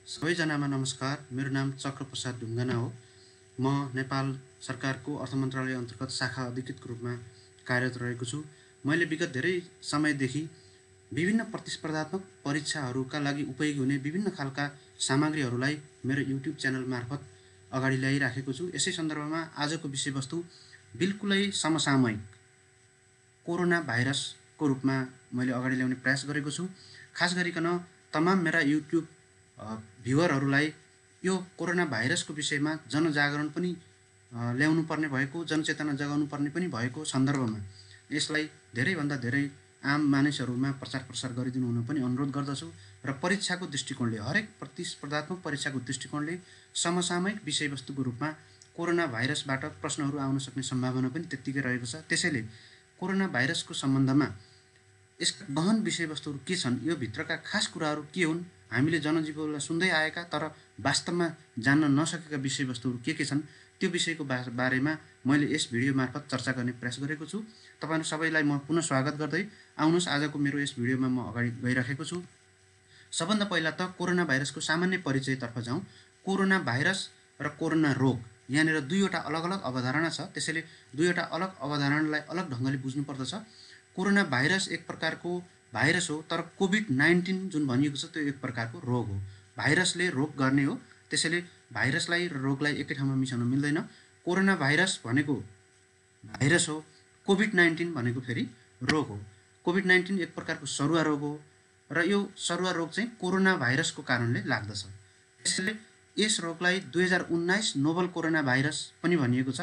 सबैजनामा नमस्कार। मेरो नाम चक्रप्रसाद ढुङ्गाना हो। म नेपाल सरकारको अर्थ मन्त्रालय अन्तर्गत शाखा अधिकृतको रूपमा कार्यरत रहेको छु। मैले विगत धेरै समयदेखि विभिन्न प्रतिस्पर्धात्मक परीक्षाहरूका लागि उपयोगी हुने विभिन्न खालका सामग्रीहरूलाई मेरो युट्युब च्यानल मार्फत अगाडि ल्याइराखेको छु। यसै सन्दर्भमा आजको विषयवस्तु बिल्कुलै समसामयिक कोरोना भाइरसको रूपमा मैले अगाडि ल्याउने प्रयास गरेको छु। खास गरिकन तमाम मेरा युट्युब भ्युवरहरूलाई यो कोरोना भाइरसको विषयमा जनजागरण पनि ल्याउनु पर्ने भएको, जनचेतना जगाउनु पर्ने पनि भएको सन्दर्भमा यसलाई धेरैभन्दा धेरै आम मानिसहरूमा प्रचार प्रसार गरिदिनु हुन पनि अनुरोध गर्दछु। र परीक्षाको दृष्टिकोणले, हरेक प्रतिस्पर्धात्मक परीक्षाको दृष्टिकोणले समसामयिक विषयवस्तुको रूपमा कोरोना भाइरसबाट प्रश्नहरू आउन सक्ने सम्भावना पनि त्यत्तिकै रहेको छ। त्यसैले कोरोना भाइरसको सम्बन्धमा यसका गहन विषयवस्तुहरू के छन्, यो भित्रका खास कुराहरू के हुन्, हामीले जनजीवनलाई सुन्दै आएका तर वास्तवमा जान्न नसकेका विषयवस्तुहरू के छन्, त्यो विषयको बारेमा मैले यस भिडियो मार्फत चर्चा गर्ने प्रयास गरेको छु। तपाईहरु सबैलाई म पुनः स्वागत गर्दै आउनुहोस् आजको मेरो यस भिडियोमा म अगाडि गइराखेको छु। सबभन्दा पहिला त कोरोना भाइरसको सामान्य परिचयतर्फ जाउँ। कोरोना भाइरस र कोरोना रोग यहाँनिर दुईवटा अलग अलग अवधारणा छ। त्यसैले दुईवटा अलग अवधारणालाई अलग ढङ्गले बुझ्नुपर्दछ। कोरोना भाइरस एक प्रकारको भाइरस हो, तर कोभिड-19 जुन भनिएको छ त्यो एक प्रकारको रोग हो। भाइरसले रोग गर्ने हो, त्यसैले भाइरसलाई र रोगलाई एकै ठाउँमा मिसाउन मिल्दैन। कोरोना भाइरस भनेको भाइरस हो, कोभिड-19 भनेको फेरि रोग हो। कोभिड-19 एक प्रकारको सरुवा रोग हो र यो सरुवा रोग चाहिँ कोरोना भाइरसको कारणले लाग्दछ। त्यसैले यस रोगलाई 2019 नोभल कोरोना भाइरस पनि भनिएको छ,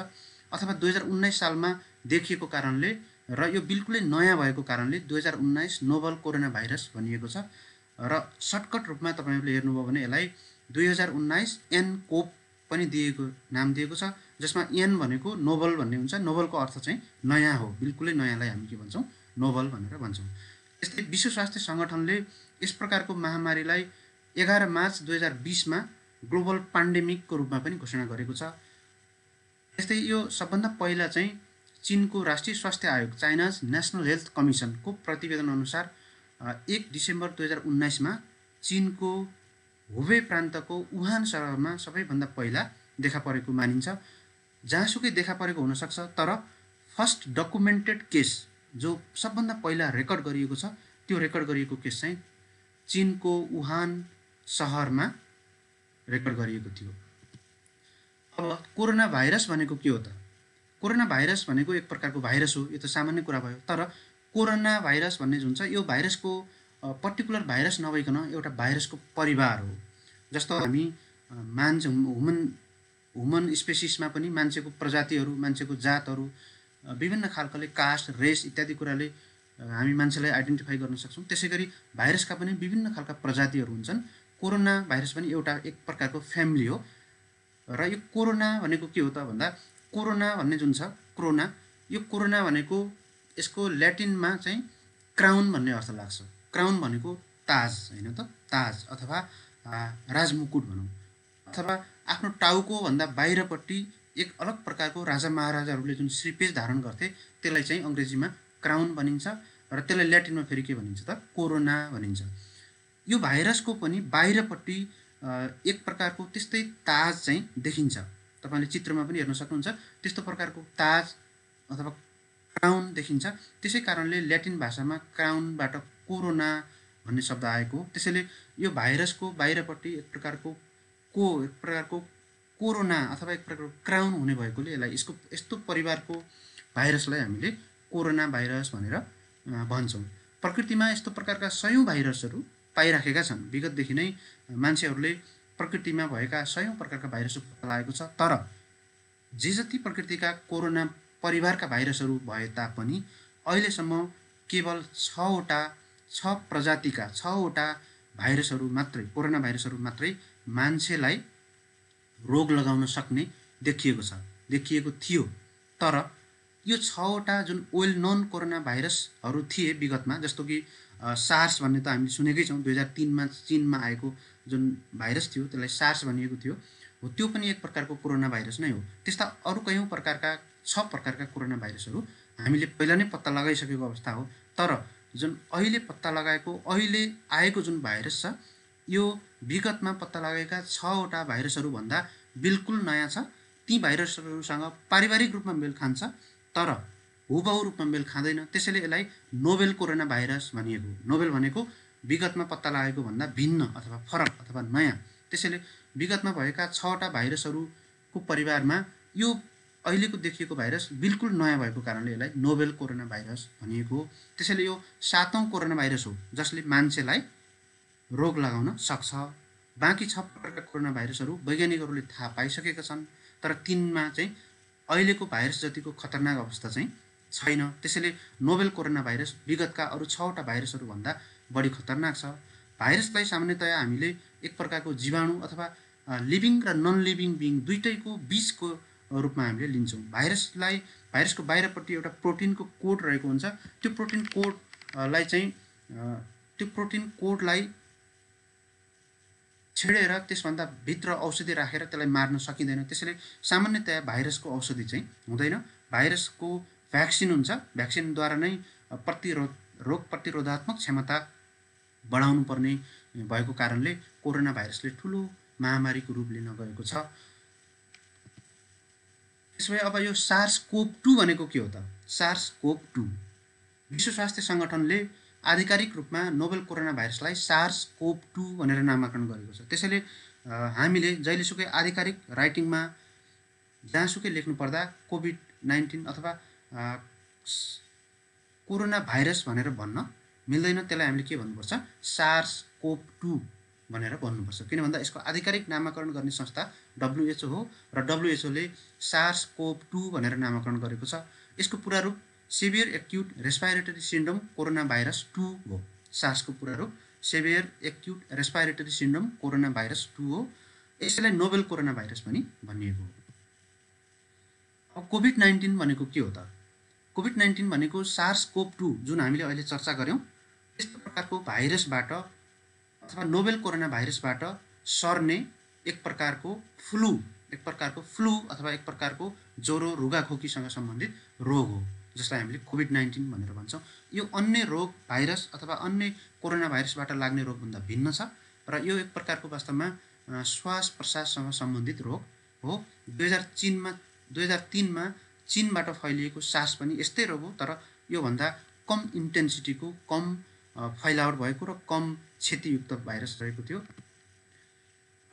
अथवा 2019 सालमा देखिएको कारणले र यो बिल्कुलै नयाँ भएको कारणले 2019 नोभल कोरोना भाइरस भनिएको छ। र सर्टकट रूपमा तपाईहरुले हेर्नुभयो भने यसलाई 2019 एनकोभ पनि नाम दिएको छ, जसमा एन भनेको नोभल भन्ने हुन्छ। नोभलको अर्थ चाहिँ नयाँ हो, बिल्कुलै नयाँलाई हामी के भन्छौँ, नोभल भनेर भन्छौँ। त्यस्तै विश्व स्वास्थ्य संगठनले यस प्रकारको महामारीलाई 11 मार्च 2020 मा ग्लोबल पेन्डेमिकको रूपमा पनि घोषणा गरेको छ। त्यस्तै यो सबभन्दा पहिला चाहिँ चीनको राष्ट्रिय स्वास्थ्य आयोग, चाइनाज नेशनल हेल्थ कमिसनको प्रतिवेदन अनुसार 1 डिसेम्बर 2019 मा चीनको हुबे प्रान्तको वुहान शहरमा सबैभन्दा पहिला देखा परेको मानिन्छ। जहाँसुकै देखा परेको हुन सक्छ, तर फर्स्ट डकुमेन्टेड केस जो सबभन्दा पहिला रेकर्ड गरिएको छ, त्यो रेकर्ड गरिएको केस चाहिँ चीनको वुहान शहरमा रेकर्ड गरिएको थियो। अब कोरोना भाइरस भनेको के हो त? कोरोना भाइरस भनेको एक प्रकारको भाइरस हो, यो त सामान्य कुरा भयो। तर कोरोना भाइरस भन्ने जुन छ, यो भाइरसको पर्टिकुलर भाइरस नभइकन एउटा भाइरसको परिवार हो। जस्तो हामी मान्छे ह्युमन स्पेसिसमा पनि मान्छेको प्रजातिहरू, मान्छेको जातहरू, विभिन्न खालकोले कास्ट, रेस इत्यादि कुराले हामी मान्छेलाई आइडेन्टिफाई गर्न सक्छौँ। त्यसैगरी भाइरसका पनि विभिन्न खालका प्रजातिहरू हुन्छन्। कोरोना भाइरस पनि एउटा एक प्रकारको फ्यामिली हो। र यो कोरोना भनेको के हो त भन्दा, कोरोना भन्ने जुन छ, क्रोना, यो कोरोना भनेको यसको ल्याटिनमा चाहिँ क्राउन भन्ने अर्थ लाग्छ। क्राउन भनेको ताज हैन त, ताज अथवा राजमुकुट भनौँ, अथवा आफ्नो टाउको भन्दा बाहिरपट्टि एक अलग प्रकारको राजा महाराजाहरूले जुन श्रीपेश धारण गर्थे त्यसलाई चाहिँ अङ्ग्रेजीमा क्राउन भनिन्छ, र त्यसलाई ल्याटिनमा फेरि के भनिन्छ त, कोरोना भनिन्छ। यो भाइरसको पनि बाहिरपट्टि एक प्रकारको त्यस्तै ताज चाहिँ देखिन्छ। तपाईले चित्रमा पनि हेर्न सक्नुहुन्छ, त्यस्तो प्रकारको ताज अथवा क्राउन देखिन्छ। त्यसै कारणले ल्याटिन भाषामा क्राउनबाट कोरोना भन्ने शब्द आएको हो। त्यसैले यो भाइरसको बाहिरपट्टि एक प्रकारको कोरोना अथवा एक प्रकारको क्राउन हुने भएकोले यसलाई यस्तो परिवारको भाइरसलाई हामीले कोरोना भाइरस भनेर भन्छौँ। प्रकृतिमा यस्तो प्रकारका सयौं भाइरसहरू पाइराखेका छन्। विगतदेखि नै मान्छेहरूले प्रकृतिमा भएका सयौं प्रकारका भाइरसहरू पत्ता लागेको छ। तर जे जति प्रकृतिका कोरोना परिवारका भाइरसहरू भए तापनि अहिलेसम्म केवल 6 प्रजातिका 6वटा भाइरसहरू मात्रै, कोरोना भाइरसहरू मात्रै मान्छेलाई रोग लगाउन सक्ने देखिएको थियो। तर यो 6वटा जुन वेल नोन कोरोना भाइरसहरू थिए विगतमा, जस्तो कि सार्स भन्ने त हामीले सुनेकै छौँ, 2003 मा चीनमा आएको जुन भाइरस थियो त्यसलाई सार्स भनिएको थियो, हो त्यो पनि एक प्रकारको कोरोना भाइरस नै हो। त्यस्ता अरू कयौं प्रकारका 6 प्रकारका कोरोना भाइरसहरू हामीले पहिला नै पत्ता लगाइसकेको अवस्था हो। तर जुन अहिले पत्ता लगाएको, अहिले आएको जुन भाइरस छ, यो विगतमा पत्ता लागेका 6वटा भाइरसहरूभन्दा बिल्कुल नयाँ छ। ती भाइरसहरूसँग पारिवारिक रूपमा मेल खान्छ तर हुबहु रूपमा मेल खाँदैन। त्यसैले यसलाई नोभेल कोरोना भाइरस भनिएको। नोभेल भनेको विगतमा पत्ता लागेको भन्दा भिन्न अथवा फरक अथवा नयाँ। त्यसैले विगतमा भएका 6वटा भाइरसहरूको परिवारमा यो अहिलेको देखिएको भाइरस बिल्कुल नयाँ भएको कारणले यसलाई नोभेल कोरोना भाइरस भनिएको हो। त्यसैले यो 7औं कोरोना भाइरस हो जसले मान्छेलाई रोग लगाउन सक्छ। बाँकी 6 प्रकारका कोरोना भाइरसहरू वैज्ञानिकहरूले थाहा पाइसकेका छन् तर तिनमा चाहिँ अहिलेको भाइरस जतिको खतरनाक अवस्था चाहिँ छैन। त्यसैले नोभेल कोरोना भाइरस विगतका अरू 6वटा भाइरसहरूभन्दा बढी खतरनाक छ। भाइरसलाई सामान्यतया हामीले एक प्रकारको जीवाणु अथवा लिभिङ र नन लिभिङ बिङ दुईटैको बीचको रूपमा हामीले लिन्छौँ। भाइरसको बाहिरपट्टि एउटा प्रोटिनको कोड रहेको हुन्छ। त्यो प्रोटिन कोडलाई छेडेर त्यसभन्दा भित्र औषधि राखेर त्यसलाई मार्न सकिँदैन। त्यसैले सामान्यतया भाइरसको औषधि चाहिँ हुँदैन। भाइरसको भ्याक्सिन हुन्छ। भ्याक्सिनद्वारा नै रोग प्रतिरोधात्मक क्षमता बढाउनु पर्ने भएको कारणले कोरोना भाइरसले ठुलो महामारीको रूप लिन गएको छ। त्यसो भए अब यो SARS-CoV-2 भनेको के हो त? SARS-CoV-2 विश्व स्वास्थ्य सङ्गठनले आधिकारिक रूपमा नोभेल कोरोना भाइरसलाई SARS-CoV-2 भनेर नामाकरण गरेको छ। त्यसैले हामीले जहिलेसुकै आधिकारिक राइटिङमा जहाँसुकै लेख्नु पर्दा कोभिड-19 अथवा कोरोना भाइरस भनेर भन्न मिल्दैन। त्यसलाई हामीले के भन्नुपर्छ? SARS-CoV-2 भनेर भन्नुपर्छ। किन भन्दा यसको आधिकारिक नामाकरण गर्ने संस्था WHO हो र WHOले SARS-CoV-2 भनेर नामाकरण गरेको छ। यसको पुरा रूप saviour acute respiratory syndrome corona virus 2 हो। सार्सको पुरा रूप saviour acute respiratory syndrome corona virus 2 हो। यसलाई नोभेल कोरोना भाइरस पनि भनिएको हो। अब कोभिड-19 भनेको के हो त? कोभिड-19 भनेको SARS-CoV-2 जुन हामीले अहिले चर्चा गऱ्यौँ यस्तो प्रकारको भाइरसबाट अथवा नोभेल कोरोना भाइरसबाट सर्ने एक प्रकारको फ्लू अथवा एक प्रकारको ज्वरो रुगाखोकीसँग सम्बन्धित रोग हो जसलाई हामीले कोभिड-19 भनेर भन्छौँ। यो अन्य रोग भाइरस अथवा अन्य कोरोना भाइरसबाट लाग्ने रोगभन्दा भिन्न छ र यो एक प्रकारको वास्तवमा श्वास प्रश्वाससँग सम्बन्धित रोग हो। 2003मा चीनबाट फैलिएको सार्स पनि यस्तै रोग हो तर योभन्दा कम इन्टेन्सिटीको, कम फैलावट भएको र कम क्षतियुक्त भाइरस रहेको थियो।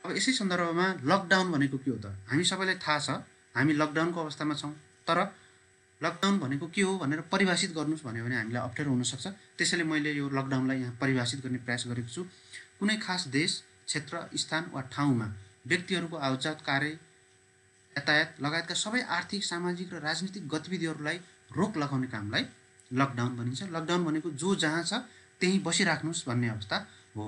अब यसै सन्दर्भमा लकडाउन भनेको के हो त? हामी सबैलाई थाहा छ हामी लकडाउनको अवस्थामा छौँ तर लकडाउन भनेको के हो भनेर परिभाषित गर्नुहोस् भन्यो भने हामीलाई अप्ठ्यारो हुनसक्छ। त्यसैले मैले यो लकडाउनलाई यहाँ परिभाषित गर्ने प्रयास गरेको छु। कुनै खास देश, क्षेत्र, स्थान वा ठाउँमा व्यक्तिहरूको आवतजात, कार्य, यातायात लगायतका सबै आर्थिक, सामाजिक र राजनीतिक गतिविधिहरूलाई रोक लगाउने कामलाई लकडाउन भनिन्छ। लकडाउन भनेको जो जहाँ छ त्यहीँ बसिराख्नुहोस् भन्ने अवस्था हो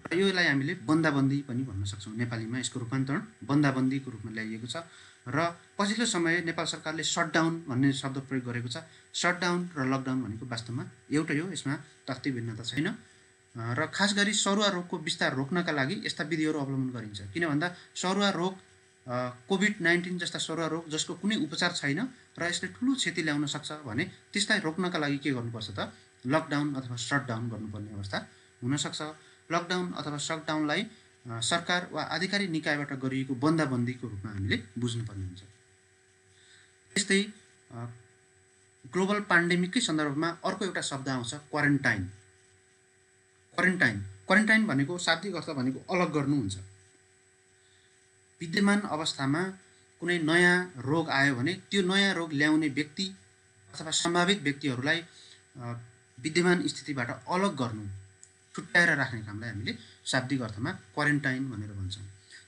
र यसलाई हामीले बन्दाबन्दी पनि भन्न सक्छौँ। नेपालीमा यसको रूपान्तरण बन्दाबन्दीको रूपमा ल्याइएको छ र पछिल्लो समय नेपाल सरकारले सटडाउन भन्ने शब्द प्रयोग गरेको छ। सटडाउन र लकडाउन भनेको वास्तवमा एउटै हो, यसमा तथ्य भिन्नता छैन र खास गरी सरुवा रोगको विस्तार रोक्नका लागि यस्ता विधिहरू अवलम्बन गरिन्छ। किन भन्दा सरुवा रोग कोभिड-19 जस्ता सरुवा रोग जसको कुनै उपचार छैन र यसले ठुलो क्षति ल्याउन सक्छ भने त्यसलाई रोक्नका लागि के गर्नुपर्छ त? लकडाउन अथवा सटडाउन गर्नुपर्ने अवस्था हुनसक्छ। लकडाउन अथवा सटडाउनलाई सरकार वा आधिकारिक निकायबाट गरिएको बन्दाबन्दीको रूपमा हामीले बुझ्नुपर्ने हुन्छ। त्यस्तै ग्लोबल पेन्डेमिककै सन्दर्भमा अर्को एउटा शब्द आउँछ क्वारेन्टाइन। क्वारेन्टाइन भनेको शाब्दिक अर्थ भनेको अलग गर्नु हुन्छ। विद्यमान अवस्थामा कुनै नयाँ रोग आयो भने त्यो नयाँ रोग ल्याउने व्यक्ति अथवा सम्भावित व्यक्तिहरूलाई विद्यमान स्थितिबाट अलग गर्नु, छुट्याएर राख्ने कामलाई हामीले शाब्दिक अर्थमा क्वारेन्टाइन भनेर भन्छौँ।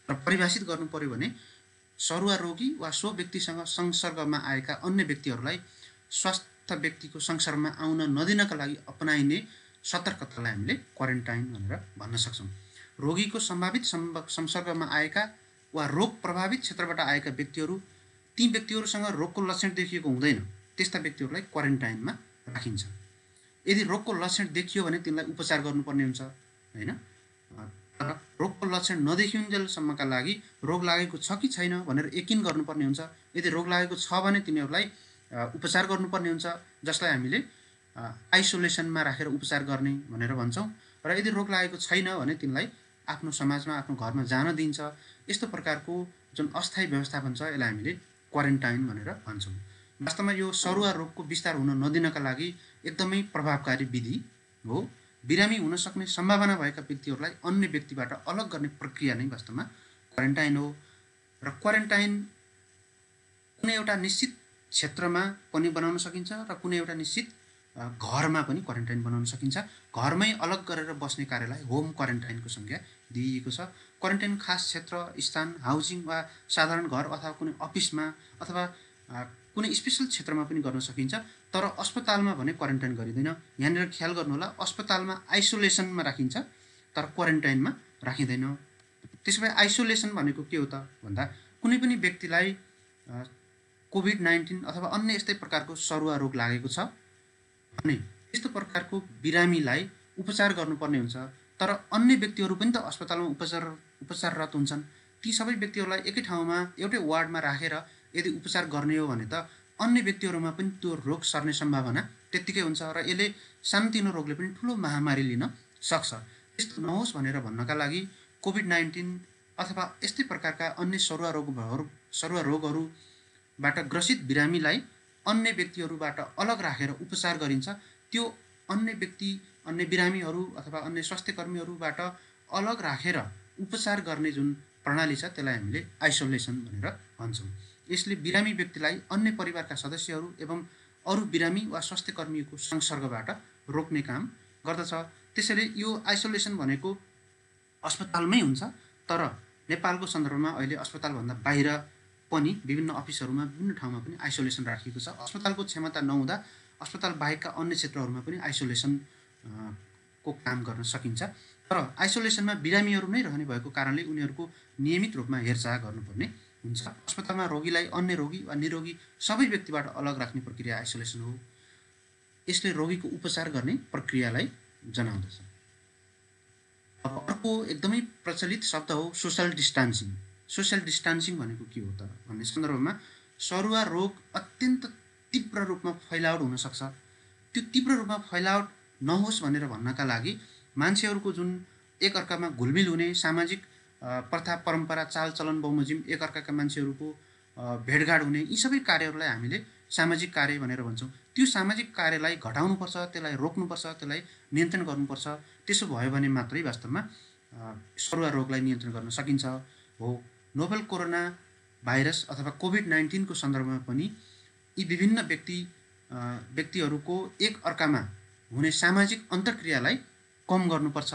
र परिभाषित गर्नु पर्यो भने सरुवा रोगी वा सो व्यक्तिसँग संसर्गमा आएका अन्य व्यक्तिहरूलाई स्वास्थ्य व्यक्तिको संसर्गमा आउन नदिनका लागि अपनाइने सतर्कतालाई हामीले क्वारेन्टाइन भनेर भन्न सक्छौँ। रोगीको सम्भावित संसर्गमा आएका वा रोग प्रभावित क्षेत्रबाट आएका व्यक्तिहरू, ती व्यक्तिहरूसँग रोगको लक्षण देखिएको हुँदैन त्यस्ता व्यक्तिहरूलाई क्वारेन्टाइनमा राखिन्छ। यदि रोगको लक्षण देखियो भने तिनलाई उपचार गर्नुपर्ने हुन्छ हैन। तर रोगको लक्षण नदेखिउन्जेलसम्मका लागि रोग लागेको छ कि छैन भनेर यकिन गर्नुपर्ने हुन्छ। यदि रोग लागेको छ भने तिनीहरूलाई उपचार गर्नुपर्ने हुन्छ जसलाई हामीले आइसोलेसनमा राखेर उपचार गर्ने भनेर भन्छौँ। र यदि रोग लागेको छैन भने तिनलाई आफ्नो समाजमा आफ्नो घरमा जान दिन्छ। यस्तो प्रकारको जुन अस्थायी व्यवस्थापन छ यसलाई हामीले क्वारेन्टाइन भनेर भन्छौँ। वास्तवमा यो सरुवा रोगको विस्तार हुन नदिनका लागि एकदमै प्रभावकारी विधि हो। बिरामी हुन सक्ने सम्भावना भएका व्यक्तिहरूलाई अन्य व्यक्तिबाट अलग गर्ने प्रक्रिया नै वास्तवमा क्वारेन्टाइन हो। र क्वारेन्टाइन कुनै एउटा निश्चित क्षेत्रमा पनि बनाउन सकिन्छ र कुनै एउटा निश्चित घरमा पनि क्वारेन्टाइन बनाउन सकिन्छ। घरमै अलग गरेर बस्ने कार्यलाई होम क्वारेन्टाइनको संज्ञा दिइएको छ। क्वारेन्टाइन खास क्षेत्र, स्थान, हाउसिङ वा साधारण घर अथवा कुनै अफिसमा अथवा कुनै स्पेसल क्षेत्रमा पनि गर्न सकिन्छ। तर अस्पतालमा भने क्वारेन्टाइन गरिँदैन। यहाँनिर ख्याल गर्नुहोला, अस्पतालमा आइसोलेसनमा राखिन्छ तर क्वारेन्टाइनमा राखिँदैन। त्यसो भए आइसोलेसन भनेको के हो त भन्दा कुनै पनि व्यक्तिलाई कोभिड-19 अथवा अन्य यस्तै प्रकारको सरुवा रोग लागेको छ भने यस्तो प्रकारको बिरामीलाई उपचार गर्नुपर्ने हुन्छ। तर अन्य व्यक्तिहरू पनि त अस्पतालमा उपचाररत हुन्छन्। ती सबै व्यक्तिहरूलाई एकै ठाउँमा एउटै वार्डमा राखेर यदि उपचार गर्ने हो भने त अन्य व्यक्तिहरूमा पनि त्यो रोग सर्ने सम्भावना त्यत्तिकै हुन्छ र यसले सानोतिनो रोगले पनि ठुलो महामारी लिन सक्छ। यस्तो नहोस् भनेर भन्नका लागि कोभिड-19 अथवा यस्तै प्रकारका अन्य सरुवा रोगहरूबाट ग्रसित बिरामीलाई अन्य व्यक्तिहरूबाट अलग राखेर उपचार गरिन्छ। त्यो अन्य व्यक्ति, अन्य बिरामीहरू अथवा अन्य स्वास्थ्य कर्मीहरूबाट अलग राखेर उपचार गर्ने जुन प्रणाली छ त्यसलाई हामीले आइसोलेसन भनेर भन्छौँ। यसले बिरामी व्यक्तिलाई अन्य परिवारका सदस्यहरू एवं अरू बिरामी वा स्वास्थ्य कर्मीको संसर्गबाट रोक्ने काम गर्दछ। त्यसैले यो आइसोलेसन भनेको अस्पतालमै हुन्छ। तर नेपालको सन्दर्भमा अहिले अस्पतालभन्दा बाहिर पनि विभिन्न अफिसहरूमा, विभिन्न ठाउँमा पनि आइसोलेसन राखिएको छ। अस्पतालको क्षमता नहुँदा अस्पताल बाहेकका अन्य क्षेत्रहरूमा पनि आइसोलेसन को काम गर्न सकिन्छ। तर आइसोलेसनमा बिरामीहरू नै रहने भएको कारणले उनीहरूको नियमित रूपमा हेरचाह गर्नुपर्ने हुन्छ। अस्पतालमा रोगीलाई अन्य रोगी वा निरोगी सबै व्यक्तिबाट अलग राख्ने प्रक्रिया आइसोलेसन हो। यसले रोगीको उपचार गर्ने प्रक्रियालाई जनाउँदछ। अब अर्को एकदमै प्रचलित शब्द हो सोशल डिस्टान्सिङ। सोशल डिस्टान्सिङ भनेको के हो त भन्ने सन्दर्भमा सरुवा रोग अत्यन्त तीव्र रूपमा फैलावट हुन सक्छ। त्यो तीव्र रूपमा फैलावट नहोस् भनेर भन्नका लागि मान्छेहरूको जुन एकअर्कामा घुलमिल हुने सामाजिक प्रथा, परम्परा, चालचलन, बमोजिम, एकअर्काका मान्छेहरूको भेटघाट हुने यी सबै कार्यहरूलाई हामीले सामाजिक कार्य भनेर भन्छौँ। त्यो सामाजिक कार्यलाई घटाउनुपर्छ, त्यसलाई रोक्नुपर्छ, त्यसलाई नियन्त्रण गर्नुपर्छ। त्यसो भयो भने मात्रै वास्तवमा सरुवा रोगलाई नियन्त्रण गर्न सकिन्छ हो। नोभेल कोरोना भाइरस अथवा कोभिड-19 को सन्दर्भमा पनि यी विभिन्न व्यक्तिहरूको एक अर्कामा हुने सामाजिक अन्तर्क्रियालाई कम गर्नुपर्छ।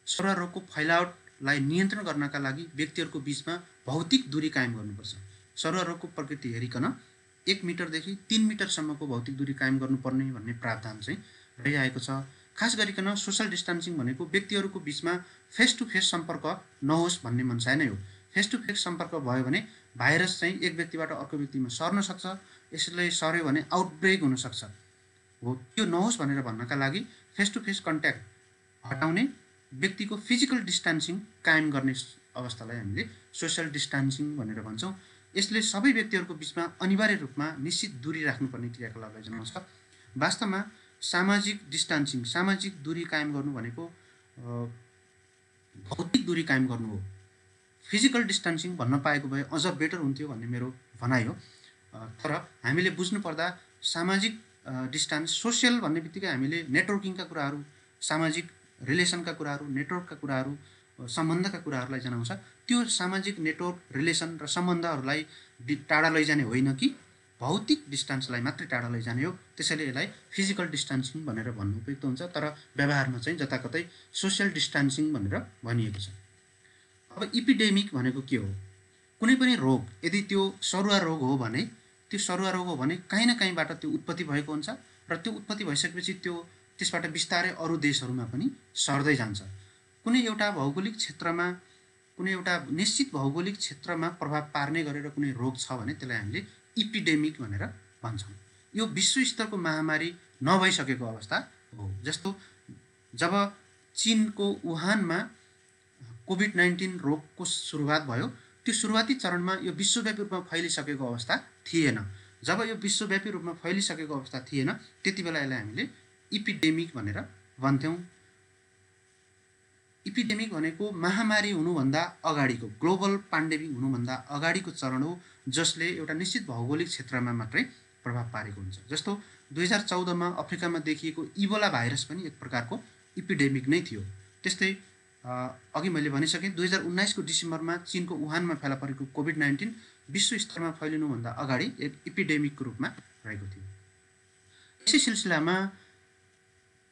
सरुवा रोगको फैलावटलाई नियन्त्रण गर्नका लागि व्यक्तिहरूको बीचमा भौतिक दूरी कायम गर्नुपर्छ। सरुवा रोगको प्रकृति हेरिकन 1 मिटरदेखि 3 मिटरसम्मको भौतिक दूरी कायम गर्नुपर्ने भन्ने प्रावधान चाहिँ रहिआएको छ। खास गरिकन सोशल डिस्टान्सिङ भनेको व्यक्तिहरूको बीचमा फेस टु फेस सम्पर्क नहोस् भन्ने मनसाय नै हो। फेस टु फेस सम्पर्क भयो भने भाइरस चाहिँ एक व्यक्तिबाट अर्को व्यक्तिमा सर्न सक्छ। यसले सर्यो भने आउटब्रेक हुन सक्छ हो। त्यो नहोस् भनेर भन्नका लागि फेस टु फेस कन्ट्याक्ट हटाउने, व्यक्तिको फिजिकल डिस्टान्सिङ कायम गर्ने अवस्थालाई हामीले सोशल डिस्टान्सिङ भनेर भन्छौँ। यसले सबै व्यक्तिहरूको बीचमा अनिवार्य रूपमा निश्चित दूरी राख्नुपर्ने क्रियाकलापलाई जनाउँछ। वास्तवमा सामाजिक डिस्टान्सिङ, सामाजिक दूरी कायम गर्नु भनेको भौतिक दूरी कायम गर्नु हो। फिजिकल डिस्टान्सिङ भन्न पाएको भए अझ बेटर हुन्थ्यो भन्ने मेरो भनाइ हो। तर हामीले बुझ्नुपर्दा सामाजिक डिस्टान्स, सोसियल भन्ने बित्तिकै हामीले नेटवर्किङका कुराहरू, सामाजिक रिलेसनका कुराहरू, नेटवर्कका कुराहरू, सम्बन्धका कुराहरूलाई जनाउँछ। त्यो सामाजिक नेटवर्क, रिलेसन र सम्बन्धहरूलाई टाढा लैजाने होइन कि भौतिक डिस्टान्सलाई मात्रै टाढा लैजाने हो। त्यसैले यसलाई फिजिकल डिस्टान्सिङ भनेर भन्नु उपयुक्त हुन्छ। तर व्यवहारमा चाहिँ जताकतै सोसियल डिस्टान्सिङ भनेर भनिएको छ। अब इपिडेमिक भनेको के हो? कुनै पनि रोग यदि त्यो सरुवा रोग हो भने, त्यो सरुवा रोग हो भने कहीँ न कहीँबाट त्यो उत्पत्ति भएको हुन्छ र त्यो उत्पत्ति भइसकेपछि त्यसबाट बिस्तारै अरू देशहरूमा पनि सर्दै जान्छ। कुनै एउटा भौगोलिक क्षेत्रमा, कुनै एउटा निश्चित भौगोलिक क्षेत्रमा प्रभाव पार्ने गरेर कुनै रोग छ भने त्यसलाई हामीले इपिडेमिक भनेर भन्छौँ। यो विश्व स्तरको महामारी नभइसकेको अवस्था हो। जस्तो जब चीनको वुहानमा कोभिड-19 रोगको सुरुवात भयो, त्यो सुरुवाती चरणमा यो विश्वव्यापी रूपमा फैलिसकेको अवस्था थिएन। जब यो विश्वव्यापी रूपमा फैलिसकेको अवस्था थिएन त्यति बेला यसलाई हामीले इपिडेमिक भनेर भन्थ्यौँ। इपिडेमिक भनेको महामारी हुनुभन्दा अगाडिको ग्लोबल पेन्डेमिक हुनुभन्दा अगाडिको चरण हो, जसले एउटा निश्चित भौगोलिक क्षेत्रमा मात्रै प्रभाव पारेको हुन्छ। जस्तो 2014मा अफ्रिकामा देखिएको इबोला भाइरस पनि एक प्रकारको इपिडेमिक नै थियो। त्यस्तै अघि मैले भनिसकेँ 2019को डिसेम्बरमा चीनको वुहानमा फेला परेको कोभिड-19 विश्व स्तरमा फैलिनुभन्दा अगाडि एक इपिडेमिकको रूपमा रहेको थियो। यसै सिलसिलामा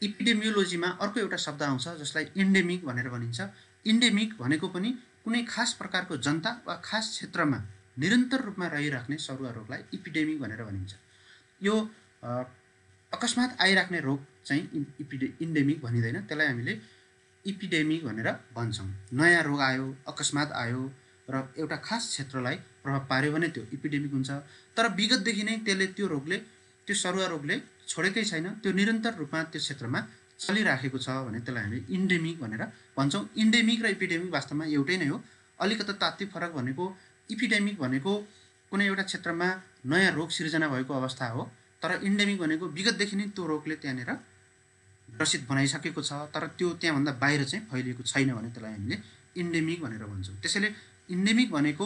इपिडेमियोलोजीमा अर्को एउटा शब्द आउँछ जसलाई इन्डेमिक भनेर भनिन्छ। इन्डेमिक भनेको पनि कुनै खास प्रकारको जनता वा खास क्षेत्रमा निरन्तर रूपमा रहिराख्ने सरुवा रोगलाई इपिडेमिक भनेर भनिन्छ। यो अकस्मात आइराख्ने रोग चाहिँ इन्डेमिक भनिँदैन, त्यसलाई हामीले इपिडेमिक भनेर भन्छौँ। नयाँ रोग आयो, अकस्मात आयो र एउटा खास क्षेत्रलाई प्रभाव पार्यो भने त्यो इपिडेमिक हुन्छ। तर विगतदेखि नै त्यो सरुवा रोगले छोडेकै छैन, त्यो निरन्तर रूपमा त्यो क्षेत्रमा चलिराखेको छ भने त्यसलाई हामीले इन्डेमिक भनेर भन्छौँ। इन्डेमिक र इपिडेमिक वास्तवमा एउटै नै हो। अलिकति तात्विक फरक भनेको इपिडेमिक भनेको कुनै एउटा क्षेत्रमा नयाँ रोग सिर्जना भएको अवस्था हो, तर इन्डेमिक भनेको विगतदेखि नै त्यो रोगले त्यहाँनिर ग्रसित बनाइसकेको छ तर त्यो त्यहाँभन्दा बाहिर चाहिँ फैलिएको छैन भने त्यसलाई हामीले इन्डेमिक भनेर भन्छौँ। त्यसैले इन्डेमिक भनेको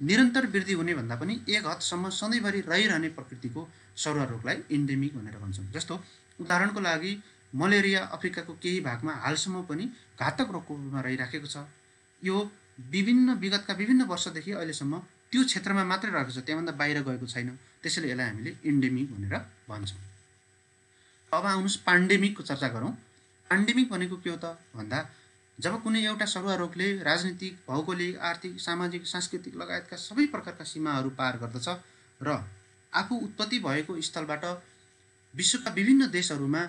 निरन्तर वृद्धि हुने भन्दा पनि एक हदसम्म सधैँभरि रहिरहने प्रकृतिको सरुवा रोगलाई इन्डेमिक भनेर भन्छौँ। जस्तो उदाहरणको लागि मलेरिया अफ्रिकाको केही भागमा हालसम्म पनि घातक रोगको रूपमा रहिराखेको छ। यो विगतका विभिन्न वर्षदेखि अहिलेसम्म त्यो क्षेत्रमा मात्रै रहेको छ, त्यहाँभन्दा बाहिर गएको छैन। त्यसैले यसलाई हामीले इन्डेमिक भनेर भन्छौँ। अब आउनुहोस् पेन्डेमिकको चर्चा गरौँ। पेन्डेमिक भनेको के हो त भन्दा जब कुनै एउटा सरुवा रोगले राजनीतिक, भौगोलिक, आर्थिक, सामाजिक, सांस्कृतिक लगायतका सबै प्रकारका सीमाहरू पार गर्दछ र आफू उत्पत्ति भएको स्थलबाट विश्वका विभिन्न देशहरूमा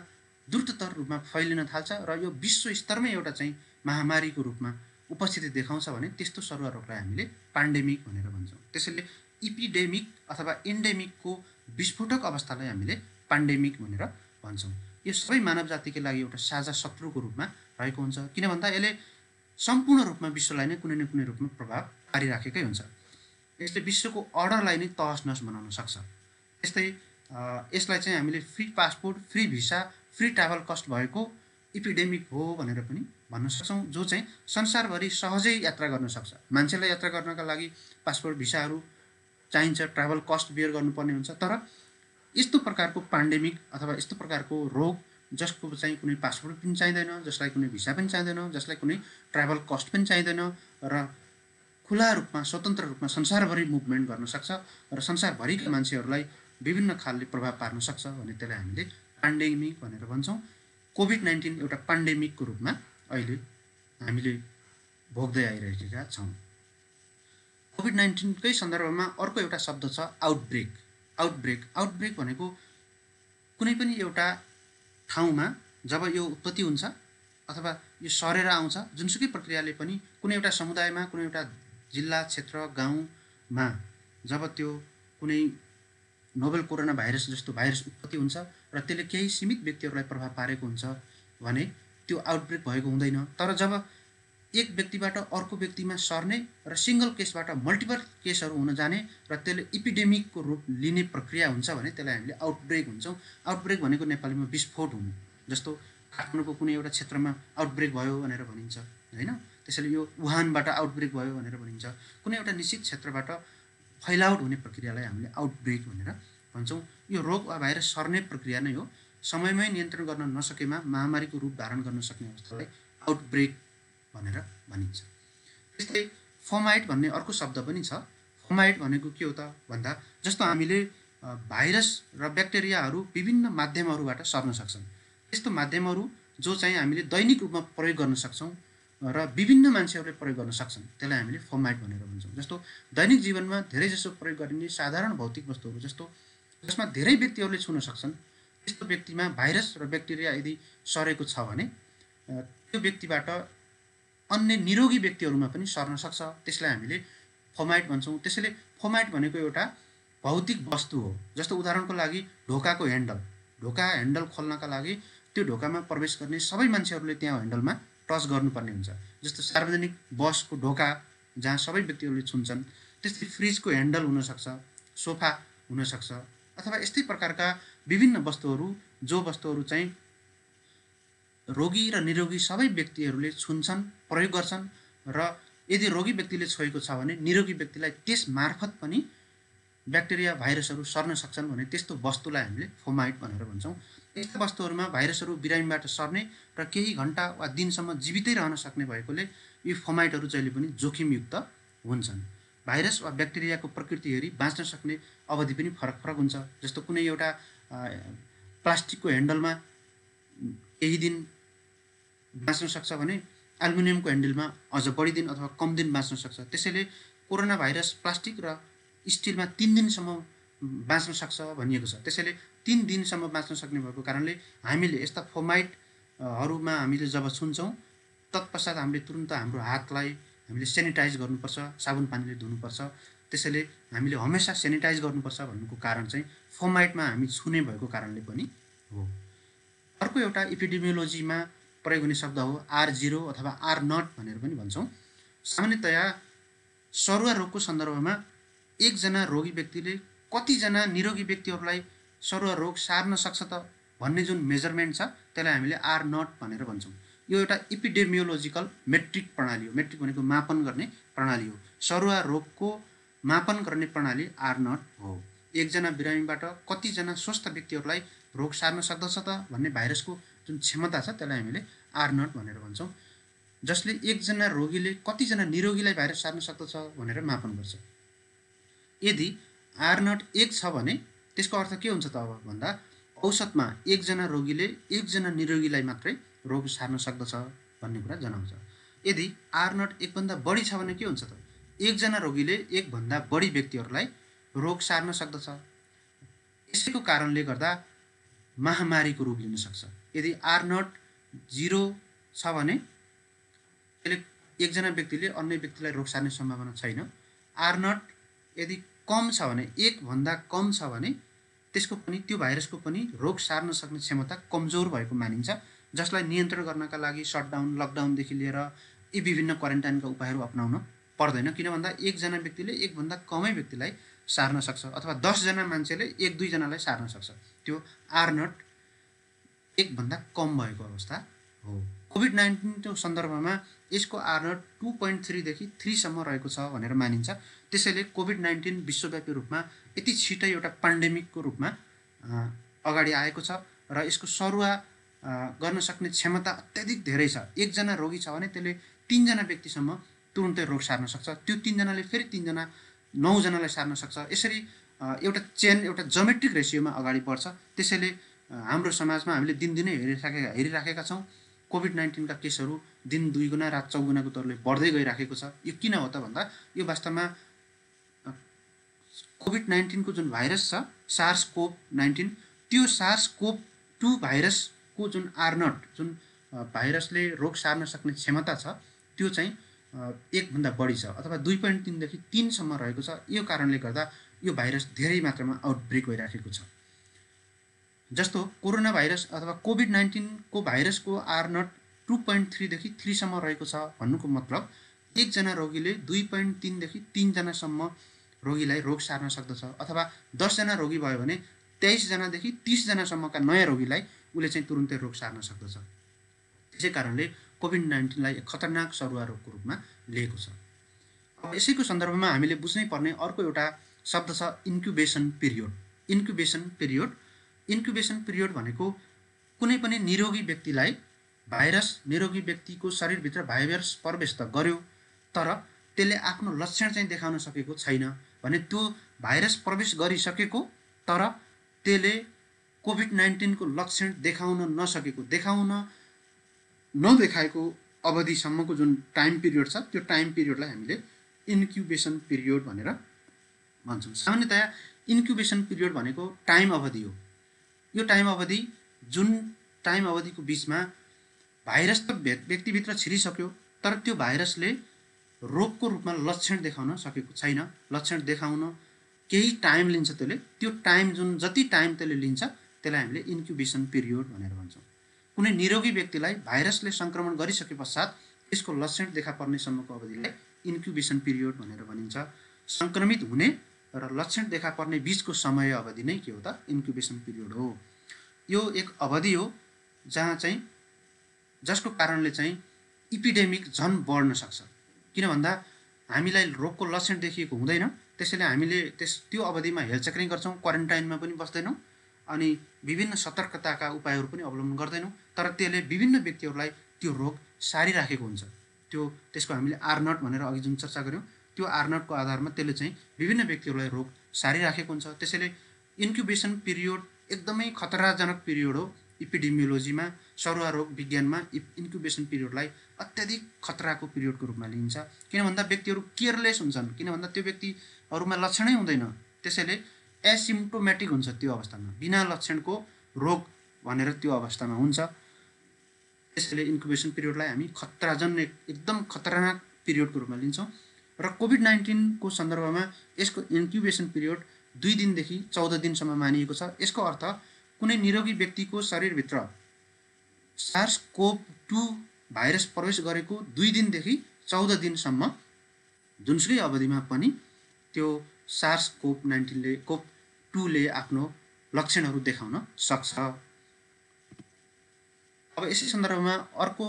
द्रुततर रूपमा फैलिन थाल्छ र यो विश्व स्तरमै एउटा चाहिँ महामारीको रूपमा उपस्थिति देखाउँछ भने त्यस्तो सरुवा रोगलाई हामीले पेन्डेमिक भनेर भन्छौँ। त्यसैले इपिडेमिक अथवा इन्डेमिकको विस्फोटक अवस्थालाई हामीले पेन्डेमिक भनेर भन्छौँ। यो सबै मानव जातिकै लागि एउटा साझा शत्रुको रूपमा रहेको हुन्छ, किन भन्दा यसले सम्पूर्ण रूपमा विश्वलाई नै कुनै न कुनै रूपमा प्रभाव पारिराखेकै हुन्छ। यसले विश्वको अर्डरलाई नै तहस नहस बनाउन सक्छ। त्यस्तै यसलाई चाहिँ हामीले free passport, free visa, free travel cost भएको इपिडेमिक हो भनेर पनि भन्न सक्छौँ, जो चाहिँ संसारभरि सहजै यात्रा गर्न सक्छ। मान्छेलाई यात्रा गर्नका लागि पासपोर्ट, भिसाहरू चाहिन्छ, ट्राभल कस्ट बियर गर्नुपर्ने हुन्छ। तर यस्तो प्रकारको पेन्डेमिक अथवा यस्तो प्रकारको रोग जसको चाहिँ कुनै पासपोर्ट पनि चाहिँदैन, जसलाई कुनै भिसा पनि चाहिँदैन, जसलाई कुनै ट्राभल कस्ट पनि चाहिँदैन र खुला रूपमा स्वतन्त्र रूपमा संसारभरि मुभमेन्ट गर्न सक्छ र संसारभरिका मान्छेहरूलाई विभिन्न खालले प्रभाव पार्न सक्छ भने त्यसलाई हामीले पेन्डेमिक भनेर भन्छौँ। कोभिड-19 एउटा पेन्डेमिकको रूपमा अहिले हामीले भोग्दै आइरहेका छौँ। कोभिड-19कै सन्दर्भमा अर्को एउटा शब्द छ आउटब्रेक। आउटब्रेक भनेको कुनै पनि एउटा ठाउँमा जब यो उत्पत्ति हुन्छ अथवा यो सरेर आउँछ, जुनसुकै प्रक्रियाले पनि कुनै एउटा समुदायमा, कुनै एउटा जिल्ला, क्षेत्र, गाउँमा जब त्यो कुनै नोभेल कोरोना भाइरस जस्तो भाइरस उत्पत्ति हुन्छ र त्यसले केही सीमित व्यक्तिहरूलाई प्रभाव पारेको हुन्छ भने त्यो आउटब्रेक भएको हुँदैन। तर जब एक व्यक्तिबाट अर्को व्यक्तिमा सर्ने र सिङ्गल केसबाट मल्टिपल केसहरू हुन जाने र त्यसले इपिडेमिकको रूप लिने प्रक्रिया हुन्छ भने त्यसलाई हामीले आउटब्रेक भन्छौँ। आउटब्रेक भनेको नेपालीमा विस्फोट हुनु। जस्तो काठमाडौँको कुनै एउटा क्षेत्रमा आउटब्रेक भयो भनेर भनिन्छ, होइन? त्यसैले यो वुहानबाट आउटब्रेक भयो भनेर भनिन्छ। कुनै एउटा निश्चित क्षेत्रबाट फैलावट हुने प्रक्रियालाई हामीले आउटब्रेक भनेर भन्छौँ। यो रोग वा भाइरस सर्ने प्रक्रिया नै हो। समयमै नियन्त्रण गर्न नसकेमा महामारीको रूप धारण गर्न सक्ने अवस्थालाई आउटब्रेक भनेर भनिन्छ। त्यस्तै फोमाइट भन्ने अर्को शब्द पनि छ। फोमाइट भनेको के हो त भन्दा जस्तो हामीले भाइरस र ब्याक्टेरियाहरू विभिन्न माध्यमहरूबाट सर्न सक्छन्। त्यस्तो माध्यमहरू जो चाहिँ हामीले दैनिक रूपमा प्रयोग गर्न सक्छौँ र विभिन्न मान्छेहरूले प्रयोग गर्न सक्छन्, त्यसलाई हामीले फोमाइट भनेर भन्छौँ। जस्तो दैनिक जीवनमा धेरैजसो प्रयोग गरिने साधारण भौतिक वस्तुहरू जसमा धेरै व्यक्तिहरूले छुन सक्छन्, त्यस्तो व्यक्तिमा भाइरस र ब्याक्टेरिया यदि सरेको छ भने त्यो व्यक्तिबाट अन्य निरोगी व्यक्तिहरूमा पनि सर्न सक्छ। त्यसलाई हामीले फोमाइट भन्छौँ। त्यसैले फोमाइट भनेको एउटा भौतिक वस्तु हो। जस्तो उदाहरणको लागि ढोकाको ह्यान्डल खोल्नका लागि त्यो ढोकामा प्रवेश गर्ने सबै मान्छेहरूले त्यहाँ ह्यान्डलमा टच गर्नुपर्ने हुन्छ। जस्तो सार्वजनिक बसको ढोका जहाँ सबै व्यक्तिहरूले छुन्छन्, त्यस्तै फ्रिजको ह्यान्डल हुनसक्छ, सोफा हुनसक्छ अथवा यस्तै प्रकारका विभिन्न वस्तुहरू जो वस्तुहरू चाहिँ रोगी र निरोगी सबै व्यक्तिहरूले छुन्छन्, प्रयोग गर्छन् र यदि रोगी व्यक्तिले छोएको छ भने निरोगी व्यक्तिलाई त्यस मार्फत पनि ब्याक्टेरिया भाइरसहरू सर्न सक्छन् भने त्यस्तो वस्तुलाई हामीले फोमाइट भनेर भन्छौँ। यस्ता वस्तुहरूमा भाइरसहरू बिरामीबाट सर्ने र केही घण्टा वा दिनसम्म जीवितै रहन सक्ने भएकोले यी फोमाइटहरू जहिले पनि जोखिमयुक्त हुन्छन्। भाइरस वा ब्याक्टेरियाको प्रकृति हेरी बाँच्न सक्ने अवधि पनि फरक फरक हुन्छ। जस्तो कुनै एउटा प्लास्टिकको ह्यान्डलमा केही दिन बाँच्न सक्छ भने एल्युमिनियमको ह्यान्डलमा अझ बढी दिन अथवा कम दिन बाँच्न सक्छ। त्यसैले कोरोना भाइरस प्लास्टिक र स्टिलमा 3 दिनसम्म बाँच्न सक्छ भनिएको छ। त्यसैले 3 दिनसम्म बाँच्न सक्ने भएको कारणले हामीले यस्ता फोमाइटहरूमा हामीले जब छुन्छौँ तत्पश्चात हामीले तुरुन्त हाम्रो हातलाई हामीले सेनिटाइज गर्नुपर्छ, साबुन पानीले धुनुपर्छ। त्यसैले हामीले हमेसा सेनिटाइज गर्नुपर्छ भन्नुको कारण चाहिँ फोमाइटमा हामी छुने भएको कारणले पनि हो। अर्को एउटा एपिडेमियोलोजीमा प्रयोग हुने शब्द हो R0 अथवा R0 भनेर पनि भन्छौँ। सामान्यतया सरुवा रोगको सन्दर्भमा एकजना रोगी व्यक्तिले कतिजना निरोगी व्यक्तिहरूलाई सरुवा रोग सार्न सक्छ त भन्ने जुन मेजरमेन्ट छ त्यसलाई हामीले R0 भनेर भन्छौँ। यो एउटा एपिडेमियोलोजिकल मेट्रिक प्रणाली हो। मेट्रिक भनेको मापन गर्ने प्रणाली हो। सरुवा रोगको मापन गर्ने प्रणाली R0 हो। एकजना बिरामीबाट कतिजना स्वस्थ व्यक्तिहरूलाई रोग सार्न सक्दछ त भन्ने भाइरसको जुन क्षमता छ त्यसलाई हामीले R0 भनेर भन्छौँ, जसले एकजना रोगीले कतिजना निरोगीलाई भाइरस सार्न सक्दछ भनेर मापन गर्छ। यदि R0 1 छ भने त्यसको अर्थ के हुन्छ त अब भन्दा औसतमा एकजना रोगीले एकजना निरोगीलाई मात्रै रोग सार्न सक्दछ भन्ने कुरा जनाउँछ। यदि R0 1 भन्दा बढी छ भने के हुन्छ त एकजना रोगीले एकभन्दा बढी व्यक्तिहरूलाई रोग सार्न सक्दछ। यसैको कारणले गर्दा महामारीको रूप लिन सक्छ। यदि R0 0 छ भने त्यसले एकजना व्यक्तिले अन्य व्यक्तिलाई रोग सार्ने सम्भावना छैन। R0 यदि कम छ भने 1 भन्दा कम छ भने त्यसको पनि त्यो भाइरसको पनि रोग सार्न सक्ने क्षमता कमजोर भएको मानिन्छ, जसलाई नियन्त्रण गर्नका लागि सटडाउन, लकडाउनदेखि लिएर यी विभिन्न क्वारेन्टाइनका उपायहरू अपनाउन पर्दैन। किन भन्दा एकजना व्यक्तिले एकभन्दा कमै व्यक्तिलाई सार्न सक्छ अथवा 10 जना मान्छेले 1-2 जनालाई सार्न सक्छ। त्यो R0 1 भन्दा कम भएको अवस्था हो। कोभिड-19 को सन्दर्भमा यसको R0 2.3 देखि 3 सम्म रहेको छ भनेर मानिन्छ। त्यसैले कोभिड-19 विश्वव्यापी रूपमा यति छिटै एउटा पेन्डेमिकको रूपमा अगाडि आएको छ र यसको सरुवा गर्न सक्ने क्षमता अत्याधिक धेरै छ। एकजना रोगी छ भने त्यसले 3 जना व्यक्तिसम्म तुरुन्तै रोग सार्न सक्छ। त्यो 3 जनाले फेरि 3 जना 9 जनालाई सार्न सक्छ। यसरी एउटा चेन, एउटा जोमेट्रिक रेसियोमा अगाडि बढ्छ। त्यसैले हाम्रो समाजमा हामीले दिनदिनै हेरिराखेका छौँ कोभिड-19 का केसहरू दिन 2 गुणा, रात 4 गुणाको दरले बढ्दै गइराखेको छ। यो किन हो त भन्दा यो वास्तवमा कोभिड-19 को जुन भाइरस छ SARS-CoV-19 त्यो SARS-CoV-2 भाइरसको जुन R0 जुन भाइरसले रोग सार्न सक्ने क्षमता छ त्यो चाहिँ 1 भन्दा बढी छ अथवा 2.3 देखि 3 सम्म रहेको छ। यो कारणले गर्दा यो भाइरस धेरै मात्रामा आउटब्रेक भइराखेको छ। जस्तो कोरोना भाइरस अथवा कोभिड-19 को भाइरसको R0 2.3 देखि 3 सम्म रहेको छ भन्नुको मतलब एकजना रोगीले 2.3 देखि 3 जनासम्म रोगीलाई रोग सार्न सक्दछ अथवा 10 जना रोगी भयो भने 23 जनादेखि 30 जनासम्मका नयाँ रोगीलाई उसले चाहिँ तुरुन्तै रोग सार्न सक्दछ। त्यसै कारणले कोभिड-19 लाई एक खतरनाक सरुवा रोगको रूपमा लिएको छ। अब यसैको सन्दर्भमा हामीले बुझ्नै पर्ने अर्को एउटा शब्द छ इन्क्युबेसन पिरियड। इन्क्युबेसन पिरियड भनेको कुनै पनि निरोगी व्यक्तिलाई निरोगी व्यक्तिको शरीरभित्र भाइरस प्रवेश त गर्यो तर त्यसले आफ्नो लक्षण चाहिँ देखाउन सकेको छैन भने त्यो भाइरस प्रवेश गरिसकेको तर त्यसले कोभिड-19 को लक्षण देखाउन नदेखाएको अवधिसम्मको जुन टाइम पिरियड छ त्यो टाइम पिरियडलाई हामीले इन्क्युबेसन पिरियड भनेर भन्छौँ। सामान्यतया इन्क्युबेसन पिरियड भनेको टाइम अवधि हो। यो टाइम अवधि जुन टाइम अवधिको बिचमा भाइरस त व्यक्तिभित्र छिरिसक्यो तर त्यो भाइरसले रोगको रूपमा लक्षण देखाउन सकेको छैन। लक्षण देखाउन केही टाइम लिन्छ त्यसले। त्यो टाइम जति टाइम त्यसले लिन्छ त्यसलाई हामीले इन्क्युबेसन पिरियड भनेर भन्छौँ। कुनै निरोगी व्यक्तिलाई भाइरसले संक्रमण गरिसके पश्चात यसको लक्षण देखा पर्नेसम्मको अवधिलाई इन्क्युबेसन पिरियड भनेर भनिन्छ। संक्रमित हुने र लक्षण देखा पर्ने बीचको समय अवधि नै के हो त इन्क्युबेसन पिरियड हो। यो एक अवधि हो जहाँ चाहिँ जसको कारणले चाहिँ इपिडेमिक झन् बढ्न सक्छ। किन भन्दा हामीलाई रोगको लक्षण देखिएको हुँदैन, त्यसैले हामीले त्यो अवधिमा हेल्थ चेकिङ गर्छौँ, क्वारेन्टाइनमा पनि बस्दैनौँ अनि विभिन्न सतर्कताका उपायहरू पनि अवलम्बन गर्दैनौँ, तर त्यसले विभिन्न व्यक्तिहरूलाई त्यो रोग सारिराखेको हुन्छ। त्यसको हामीले आर0 भनेर अघि जुन चर्चा गऱ्यौँ, त्यो आर0को आधारमा त्यसले चाहिँ विभिन्न व्यक्तिहरूलाई रोग सारिराखेको हुन्छ। त्यसैले इन्क्युबेसन पिरियड एकदमै खतराजनक पिरियड हो। इपिडेमियोलोजीमा, सरुवा रोग विज्ञानमा इन्क्युबेसन पिरियडलाई अत्याधिक खतराको पिरियडको रूपमा लिइन्छ। किन भन्दा व्यक्तिहरू केयरलेस हुन्छन्, किन भन्दा त्यो व्यक्तिहरूमा लक्षणै हुँदैन, त्यसैले एसिम्प्टोमेटिक हुन्छ त्यो अवस्थामा, बिना लक्षणको रोग भनेर त्यो अवस्थामा हुन्छ। त्यसैले इन्क्युबेसन पिरियडलाई हामी खतराजनक एकदम खतरनाक पिरियडको रूपमा लिन्छौँ। र कोभिड-19 को सन्दर्भमा यसको इन्क्युबेसन पिरियड 2 दिनदेखि 14 दिनसम्म मानिएको छ। यसको अर्थ कुनै निरोगी व्यक्तिको शरीरभित्र SARS-CoV-2 भाइरस प्रवेश गरेको 2 दिनदेखि 14 दिनसम्म जुनसुकै अवधिमा पनि त्यो SARS-CoV-2 ले आफ्नो लक्षणहरू देखाउन सक्छ। अब यसै सन्दर्भमा अर्को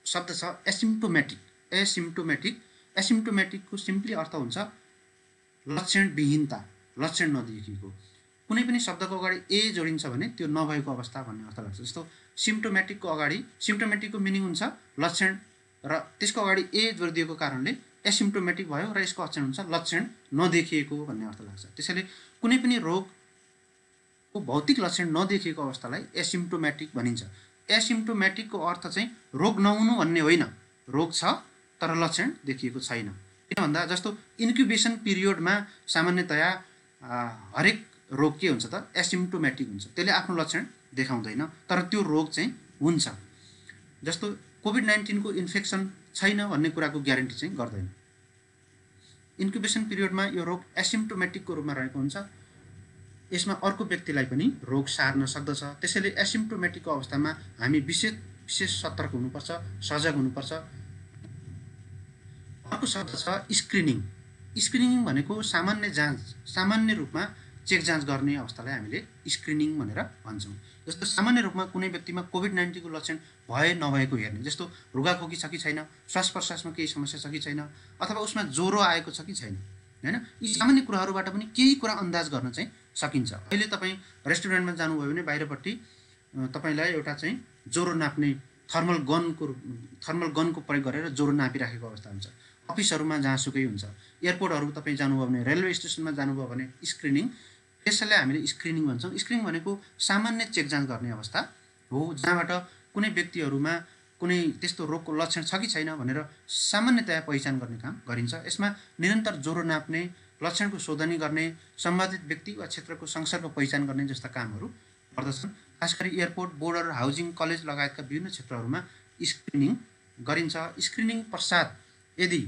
शब्द छ एसिम्प्टोमेटिक। एसिम्प्टोमेटिकको सिम्पली अर्थ हुन्छ लक्षणविहीनता, लक्षण नदेखिएको। कुनै पनि शब्दको अगाडि ए जोडिन्छ भने त्यो नभएको अवस्था भन्ने अर्थ लाग्छ। जस्तो सिम्प्टोमेटिकको अगाडि, सिम्प्टोमेटिकको मिनिङ हुन्छ लक्षण, र त्यसको अगाडि ए जोडिदिएको कारणले एसिम्प्टोमेटिक भयो र यसको अक्षर हुन्छ लक्षण नदेखिएको भन्ने अर्थ लाग्छ। त्यसैले कुनै पनि रोगको भौतिक लक्षण नदेखिएको अवस्थालाई एसिम्प्टोमेटिक भनिन्छ। एसिम्प्टोमेटिकको अर्थ चाहिँ रोग नहुनु भन्ने होइन, रोग छ तर लक्षण देखिएको छैन। किन भन्दा जस्तो इन्क्युबेसन पिरियडमा सामान्यतया हरेक रोग के हुन्छ त एसिम्प्टोमेटिक हुन्छ, त्यसले आफ्नो लक्षण देखाउँदैन तर त्यो रोग चाहिँ हुन्छ। जस्तो कोभिड-19 को इन्फेक्सन छैन भन्ने कुराको ग्यारेन्टी चाहिँ गर्दैन। इन्क्युबेसन पिरियडमा यो रोग एसिम्प्टोमेटिकको रूपमा रहेको हुन्छ, यसमा अर्को व्यक्तिलाई पनि रोग सार्न सक्दछ। त्यसैले एसिम्प्टोमेटिकको अवस्थामा हामी विशेष सतर्क हुनुपर्छ, सजग हुनुपर्छ। अर्को शब्द छ स्क्रिनिङ। स्क्रिनिङ भनेको सामान्य जाँच, सामान्य रूपमा चेक जाँच गर्ने अवस्थालाई हामीले स्क्रिनिङ भनेर भन्छौँ। जस्तो सामान्य रूपमा कुनै व्यक्तिमा कोभिड-19 को लक्षण भए नभएको हेर्ने, जस्तो रुगाखोकी छ कि छैन, श्वास प्रश्वासमा केही समस्या छ कि छैन, अथवा उसमा ज्वरो आएको छ कि छैन, हैन, यी सामान्य कुराहरूबाट पनि केही कुरा अन्दाज गर्न चाहिँ सकिन्छ। अहिले तपाईँ रेस्टुरेन्टमा जानुभयो भने बाहिरपट्टि तपाईँलाई एउटा चाहिँ ज्वरो नाप्ने थर्मल गनको प्रयोग गरेर ज्वरो नापिराखेको अवस्था हुन्छ। अफिसहरूमा जहाँसुकै हुन्छ, एयरपोर्टहरू तपाईँ जानुभयो भने, रेलवे स्टेसनमा जानुभयो भने स्क्रिनिङ, त्यसैलाई हामीले स्क्रिनिङ भन्छौँ। स्क्रिनिङ भनेको सामान्य चेक जाँच गर्ने अवस्था हो, जहाँबाट कुनै व्यक्तिहरूमा कुनै त्यस्तो रोगको लक्षण छ कि छैन भनेर सामान्यतया पहिचान गर्ने काम गरिन्छ। यसमा निरन्तर ज्वरो नाप्ने, लक्षणको शोधनी गर्ने, सम्बन्धित व्यक्ति वा क्षेत्रको संसर्ग पहिचान गर्ने जस्ता कामहरू पर्दछन्। खास गरी एयरपोर्ट, बोर्डर, हाउसिङ, कलेज लगायतका विभिन्न क्षेत्रहरूमा स्क्रिनिङ गरिन्छ। स्क्रिनिङ पश्चात यदि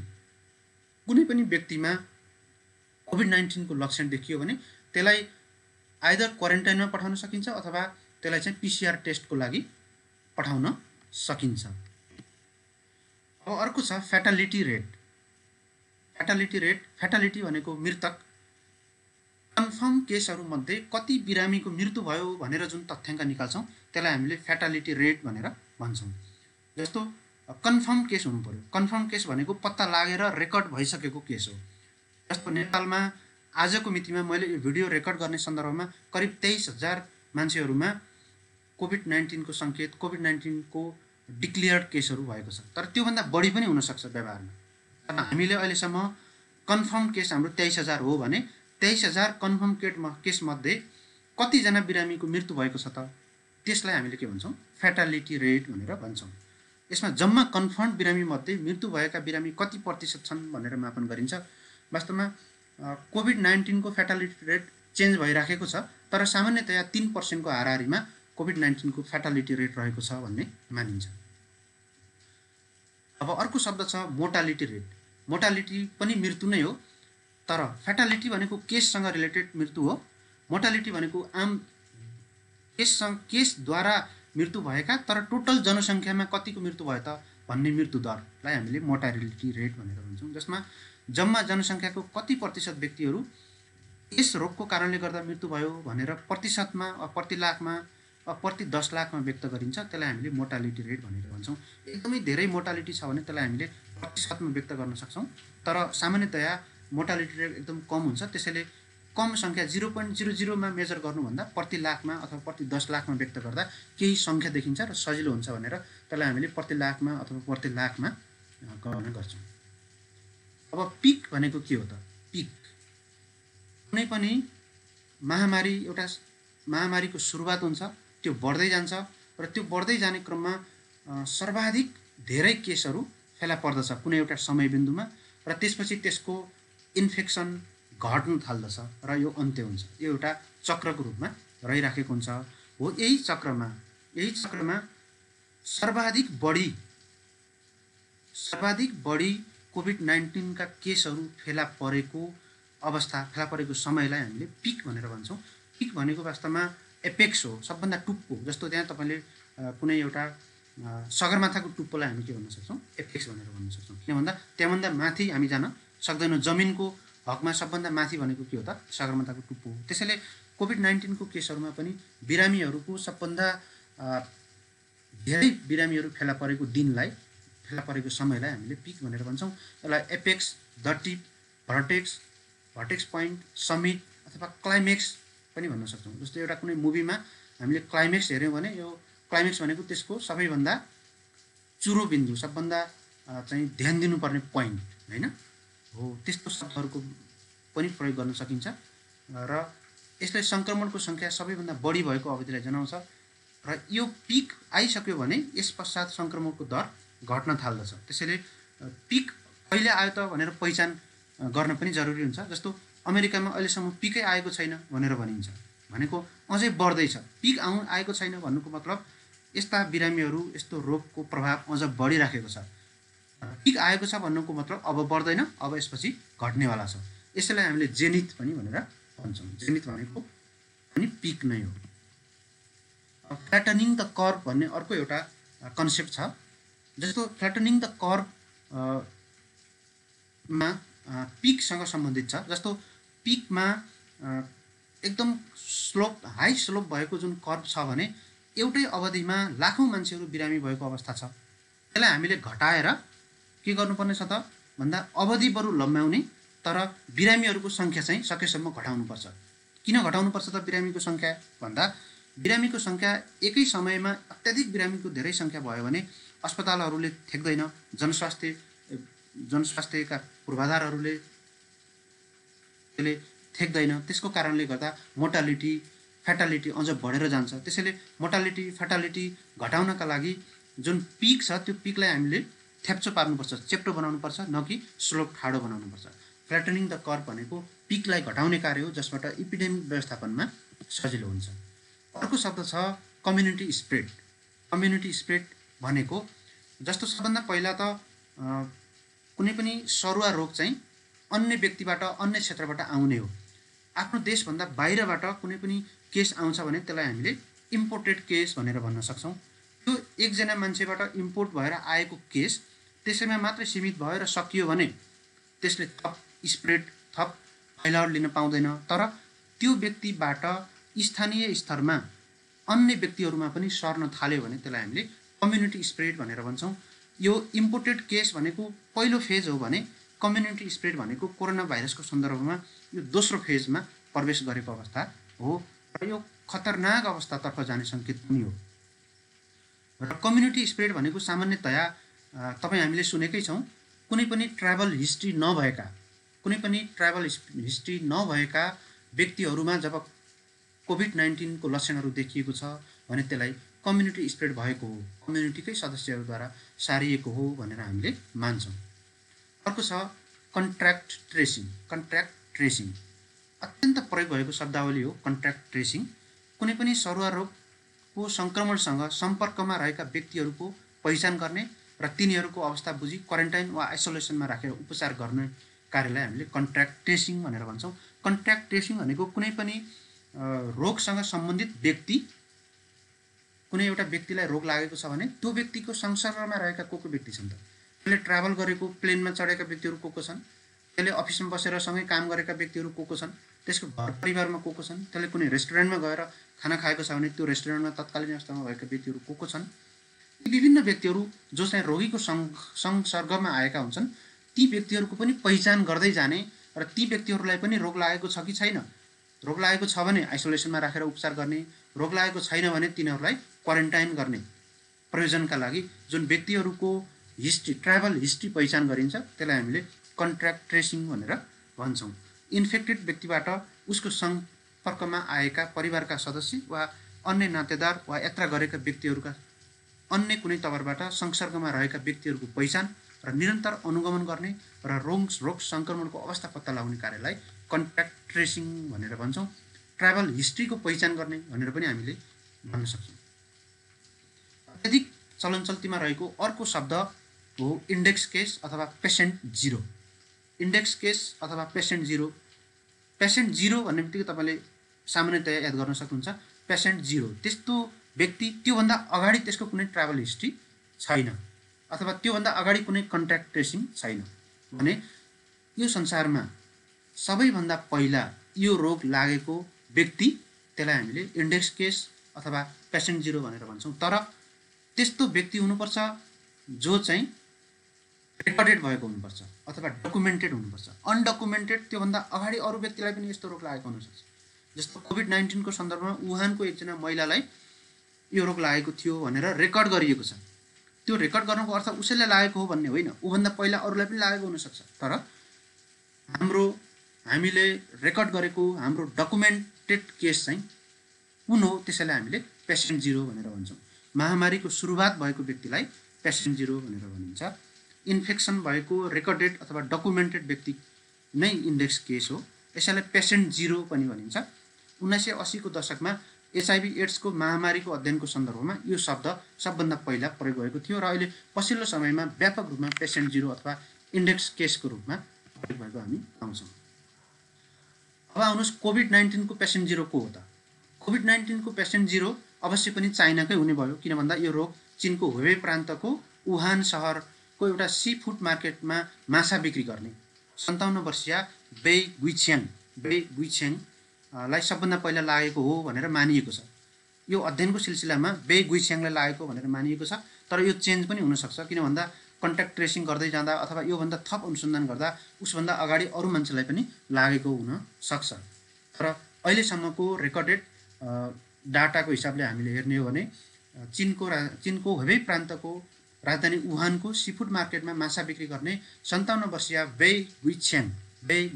कुनै पनि व्यक्तिमा कोभिड-19 को लक्षण देखियो भने त्यसलाई आइदर क्वारेन्टाइनमा पठाउन सकिन्छ अथवा त्यसलाई चाहिँ PCR टेस्टको लागि पठाउन सकिन्छ। अब अर्को छ फ्याटालिटी रेट। फ्याटालिटी भनेको मृतक। कन्फर्म केसहरूमध्ये कति बिरामीको मृत्यु भयो भनेर जुन तथ्याङ्क निकाल्छौँ त्यसलाई हामीले फ्याटालिटी रेट भनेर भन्छौँ। जस्तो कन्फर्म केस हुनु पर्यो। कन्फर्म केस भनेको पत्ता लागेर रेकर्ड भइसकेको केस हो। जस्तो नेपालमा आजको मितिमा मैले यो भिडियो रेकर्ड गर्ने सन्दर्भमा करिब 23,000 मान्छेहरूमा कोभिड-19 को सङ्केत, कोभिड-19 को डिक्लेयर्ड केसहरू भएको छ, तर त्योभन्दा बढी पनि हुनसक्छ व्यवहारमा। हामीले अहिलेसम्म कन्फर्म केस हाम्रो 23,000 हो भने 23,000 कन्फर्म केसमध्ये कतिजना बिरामीको मृत्यु भएको छ त, त्यसलाई हामीले के भन्छौँ फ्याटालिटी रेट भनेर भन्छौँ। यसमा जम्मा कन्फर्म बिरामीमध्ये मृत्यु भएका बिरामी कति प्रतिशत छन् भनेर मापन गरिन्छ। वास्तवमा कोभिड-19 को फ्याटालिटी रेट चेन्ज भइराखेको छ, तर सामान्यतया 3% को हाराहारीमा कोभिड-19 को फ्याटालिटी रेट रहेको छ भन्ने मानिन्छ। अब अर्को शब्द छ मोर्टालिटी रेट। मोर्टालिटी पनि मृत्यु नै हो, तर फ्याटालिटी भनेको केससँग रिलेटेड मृत्यु हो। मोर्टालिटी भनेको आम केसद्वारा मृत्यु भएका तर टोटल जनसङ्ख्यामा कतिको मृत्यु भयो त भन्ने मृत्यु दरलाई हामीले मोर्टालिटी रेट भनेर भन्छौँ। जसमा जम्मा जनसङ्ख्याको कति प्रतिशत व्यक्तिहरू यस रोगको कारणले गर्दा मृत्यु भयो भनेर प्रतिशतमा, प्रति लाखमा प्रति 10 लाखमा व्यक्त गरिन्छ, त्यसलाई हामीले मोर्टालिटी रेट भनेर भन्छौँ। एकदमै धेरै मोर्टालिटी छ भने त्यसलाई हामीले प्रतिशतमा व्यक्त गर्न सक्छौँ। तर सामान्यतया मोर्टालिटी रेट एकदम कम हुन्छ, त्यसैले कम सङ्ख्या 0.00मा मेजर गर्नुभन्दा प्रति लाखमा अथवा प्रति 10 लाखमा व्यक्त गर्दा केही सङ्ख्या देखिन्छ र सजिलो हुन्छ भनेर त्यसलाई हामीले प्रति लाखमा अथवा प्रति लाखमा गणना गर्छौँ। अब पिक भनेको के हो त? पिक कुनै पनि एउटा महामारीको सुरुवात हुन्छ, त्यो बढ्दै जान्छ र त्यो बढ्दै जाने क्रममा सर्वाधिक धेरै केसहरू फेला पर्दछ कुनै एउटा समयबिन्दुमा र त्यसपछि त्यसको इन्फेक्सन घट्न थाल्दछ र यो अन्त्य हुन्छ। यो एउटा चक्रको रूपमा रहिराखेको हुन्छ। हो, यही चक्रमा सर्वाधिक बढी कोभिड-19 का केसहरू फेला परेको समयलाई हामीले पिक भनेर भन्छौँ। पिक भनेको वास्तवमा एपेक्स हो, सबभन्दा टुप्पो। जस्तो त्यहाँ तपाईँले कुनै एउटा सगरमाथाको टुप्पोलाई हामी के भन्न सक्छौँ? एपेक्स भनेर भन्न सक्छौँ। किन भन्दा त्यहाँभन्दा माथि हामी जान सक्दैनौँ। जमिनको हकमा सबभन्दा माथि भनेको के हो त? सगरमाथाको टुप्पो हो। त्यसैले कोभिड-19 को केसहरूमा पनि बिरामीहरूको सबभन्दा धेरै बिरामीहरू फेला परेको समयलाई हामीले पिक भनेर भन्छौँ। यसलाई apex, the tip, vertex point, summit अथवा क्लाइमेक्स पनि भन्न सक्छौँ। जस्तो एउटा कुनै मुभीमा हामीले क्लाइमेक्स हेऱ्यौँ भने यो क्लाइमेक्स भनेको त्यसको सबैभन्दा चुरो बिन्दु, सबभन्दा चाहिँ ध्यान दिनुपर्ने पोइन्ट होइन हो। त्यस्तो शब्दहरूको पनि प्रयोग गर्न सकिन्छ र यसले सङ्क्रमणको सङ्ख्या सबैभन्दा बढी भएको अवधिलाई जनाउँछ र यो पिक आइसक्यो भने यस पश्चात सङ्क्रमणको दर घट्न थाल्दछ। त्यसैले पिक कहिले आयो त भनेर पहिचान गर्न पनि जरुरी हुन्छ। जस्तो अमेरिकामा अहिलेसम्म पिकै आएको छैन भनेर भनिन्छ, भनेको अझै बढ्दैछ। पिक आएको छैन भन्नुको मतलब यस्ता बिरामीहरू, यस्तो रोगको प्रभाव अझ बढिराखेको छ। पिक आएको छ भन्नुको मतलब अब बढ्दैन, अब यसपछि घट्नेवाला छ। यसैलाई हामीले जेनिथ पनि भनेर भन्छौँ। जेनिथ भनेको पनि पिक नै हो। फ्ल्याटनिङ द कर्भ भन्ने अर्को एउटा कन्सेप्ट छ। जस्तो फ्ल्याटनिङ द कर्भमा पिकसँग सम्बन्धित छ। जस्तो पिकमा एकदम हाई स्लोप भएको जुन कर्भ छ भने एउटै अवधिमा लाखौँ मान्छेहरू बिरामी भएको अवस्था छ। त्यसलाई हामीले घटाएर के गर्नुपर्ने छ त भन्दा अवधि बरु लम्ब्याउने, तर बिरामीहरूको सङ्ख्या चाहिँ सकेसम्म घटाउनुपर्छ। किन घटाउनुपर्छ त बिरामीको सङ्ख्या भन्दा बिरामीको सङ्ख्या एकै समयमा अत्याधिक बिरामीको धेरै सङ्ख्या भयो भने अस्पतालहरूले थेक्दैन, जनस्वास्थ्यका पूर्वाधारहरूले त्यसले थेक्दैन। त्यसको कारणले गर्दा मोर्टालिटी, फ्याटालिटी अझ बढेर जान्छ। त्यसैले मोर्टालिटी, फ्याटालिटी घटाउनका लागि जुन पिक छ त्यो पिकलाई हामीले थ्याप्चो पार्नुपर्छ, चेप्टो बनाउनुपर्छ, न कि स्लोप ठाडो बनाउनुपर्छ। फ्ल्याटनिङ द कर्भ भनेको पिकलाई घटाउने कार्य हो, जसबाट इपिडेमिक व्यवस्थापनमा सजिलो हुन्छ। अर्को शब्द छ कम्युनिटी स्प्रेड। कम्युनिटी स्प्रेड भनेको जस्तो सबभन्दा पहिला त कुनै पनि सरुवा रोग चाहिँ अन्य व्यक्तिबाट, अन्य क्षेत्रबाट आउने हो। आफ्नो देशभन्दा बाहिरबाट कुनै पनि केस आउँछ भने त्यसलाई हामीले इम्पोर्टेड केस भनेर भन्न सक्छौँ। त्यो एकजना मान्छेबाट इम्पोर्ट भएर आएको केस त्यसैमा मात्रै सीमित भयो र सकियो भने त्यसले थप फैलावट लिन पाउँदैन। तर त्यो व्यक्तिबाट स्थानीय स्तरमा अन्य व्यक्तिहरूमा पनि सर्न थाल्यो भने त्यसलाई हामीले कम्युनिटी स्प्रेड भनेर भन्छौँ। यो इम्पोर्टेड केस भनेको पहिलो फेज हो भने कम्युनिटी स्प्रेड भनेको कोरोना भाइरसको सन्दर्भमा यो दोस्रो फेजमा प्रवेश गरेको अवस्था हो र यो खतरनाक अवस्थातर्फ जाने सङ्केत पनि हो। र कम्युनिटी स्प्रेड भनेको सामान्यतया तपाईँ हामीले सुनेकै छौँ, कुनै पनि ट्राभल हिस्ट्री नभएका व्यक्तिहरूमा जब कोभिड-19 को लक्षणहरू देखिएको छ भने त्यसलाई कम्युनिटी स्प्रेड भएको हो, कम्युनिटीकै सदस्यहरूद्वारा सारिएको हो भनेर हामीले मान्छौँ। अर्को छ कन्ट्र्याक्ट ट्रेसिङ। अत्यन्त प्रयोग भएको शब्दावली हो कन्ट्र्याक्ट ट्रेसिङ। कुनै पनि सरुवा रोगको सङ्क्रमणसँग सम्पर्कमा रहेका व्यक्तिहरूको पहिचान गर्ने र तिनीहरूको अवस्था बुझी क्वारेन्टाइन वा आइसोलेसनमा राखेर उपचार गर्ने कार्यलाई हामीले कन्ट्र्याक्ट ट्रेसिङ भनेर भन्छौँ। कन्ट्र्याक्ट ट्रेसिङ भनेको कुनै पनि रोगसँग सम्बन्धित व्यक्ति, कुनै एउटा व्यक्तिलाई रोग लागेको छ भने त्यो व्यक्तिको संसर्गमा रहेका को व्यक्ति छन् त, त्यसले ट्राभल गरेको, प्लेनमा चढेका व्यक्तिहरू को छन्, त्यसले अफिसमा बसेर सँगै काम गरेका व्यक्तिहरू को छन्, त्यसको घर परिवारमा को छन्, त्यसले कुनै रेस्टुरेन्टमा गएर खाना खाएको छ भने त्यो रेस्टुरेन्टमा तत्कालीन अवस्थामा भएका व्यक्तिहरू को छन्, ती विभिन्न व्यक्तिहरू जो चाहिँ रोगीको संसर्गमा आएका हुन्छन् ती व्यक्तिहरूको पनि पहिचान गर्दै जाने र ती व्यक्तिहरूलाई पनि रोग लागेको छ कि छैन, रोग लागेको छ भने आइसोलेसनमा राखेर उपचार गर्ने, रोग लागेको छैन भने तिनीहरूलाई क्वारेन्टाइन गर्ने प्रयोजनका लागि जुन व्यक्तिहरूको हिस्ट्री ट्राभल हिस्ट्री पहिचान गरिन्छ त्यसलाई हामीले कन्ट्याक्ट ट्रेसिङ भनेर भन्छौँ। इन्फेक्टेड व्यक्तिबाट उसको सम्पर्कमा आएका परिवारका सदस्य वा अन्य नातेदार वा यात्रा गरेका व्यक्तिहरूका अन्य कुनै तवरबाट संसर्गमा रहेका व्यक्तिहरूको पहिचान र निरन्तर अनुगमन गर्ने र रोग सङ्क्रमणको अवस्था पत्ता लगाउने कार्यलाई कन्ट्याक्ट ट्रेसिङ भनेर भन्छौँ। ट्राभल हिस्ट्रीको पहिचान गर्ने भनेर पनि हामीले भन्न सक्छौँ। अत्यधिक चलनचल्तीमा रहेको अर्को शब्द हो इन्डेक्स केस अथवा पेसेन्ट जिरो। इन्डेक्स केस अथवा पेसेन्ट जिरो, पेसेन्ट जिरो भन्ने बित्तिकै तपाईँले सामान्यतया याद गर्न सक्नुहुन्छ पेसेन्ट जिरो त्यस्तो व्यक्ति त्योभन्दा अगाडि त्यसको कुनै ट्राभल हिस्ट्री छैन अथवा त्योभन्दा अगाडि कुनै कन्ट्याक्ट ट्रेसिङ छैन भने यो संसारमा सबैभन्दा पहिला यो रोग लागेको व्यक्ति त्यसलाई हामीले इन्डेक्स केस अथवा पेसेन्ट जिरो भनेर भन्छौँ। तर त्यस्तो व्यक्ति हुनुपर्छ जो चाहिँ रेकर्डेड भएको हुनुपर्छ अथवा डकुमेन्टेड हुनुपर्छ। अनडकुमेन्टेड त्योभन्दा अगाडि अरू व्यक्तिलाई पनि यस्तो रोग लागेको हुनसक्छ। जस्तो कोभिड-19 को सन्दर्भमा वुहानको एकजना महिलालाई यो रोग लागेको थियो भनेर रेकर्ड गरिएको छ। त्यो रेकर्ड गर्नुको अर्थ उसैलाई लागेको हो भन्ने होइन, ऊभन्दा पहिला अरूलाई पनि लागेको हुनसक्छ। तर हामीले रेकर्ड गरेको हाम्रो डकुमेन्टेड केस चाहिँ कुन हो त्यसैलाई हामीले पेसेन्ट जिरो भनेर भन्छौँ। महामारीको सुरुवात भएको व्यक्तिलाई पेसेन्ट जिरो भनेर भनिन्छ। इन्फेक्सन भएको रेकर्डेड अथवा डकुमेन्टेड व्यक्ति नै इन्डेक्स केस हो, यसैलाई पेसेन्ट जिरो पनि भनिन्छ। 1980 को दशकमा एचआइभी एड्सको महामारीको अध्ययनको सन्दर्भमा यो शब्द सबभन्दा पहिला प्रयोग भएको थियो र अहिले पछिल्लो समयमा व्यापक रूपमा पेसेन्ट जिरो अथवा इन्डेक्स केसको रूपमा प्रयोग भएको हामी पाउँछौँ। अब आउनुहोस् कोभिड-19 को पेसेन्ट जिरो को हो त? कोभिड-19 को पेसेन्ट जिरो अवश्य पनि चाइनाकै हुने भयो, किन भन्दा यो रोग चीनको हुबे प्रान्तको वुहान सहरको एउटा सी फुड मार्केटमा माछा बिक्री गर्ने 57 वर्षीय बेई गुइछ्याङलाई सबभन्दा पहिला लागेको हो भनेर मानिएको छ। यो अध्ययनको सिलसिलामा बेई गुइछ्याङलाई लागेको भनेर मानिएको छ। तर यो चेन्ज पनि हुनसक्छ, किन भन्दा कन्ट्याक्ट ट्रेसिङ गर्दै जाँदा अथवा योभन्दा थप अनुसन्धान गर्दा उसभन्दा अगाडि अरू मान्छेलाई पनि लागेको हुन सक्छ। तर अहिलेसम्मको रेकर्डेड डाटाको हिसाबले हामीले हेर्ने हो भने चीनको हुबे प्रान्तको राजधानी वुहानको सीफुड मार्केटमा माछा बिक्री गर्ने 57 वर्षीय बेई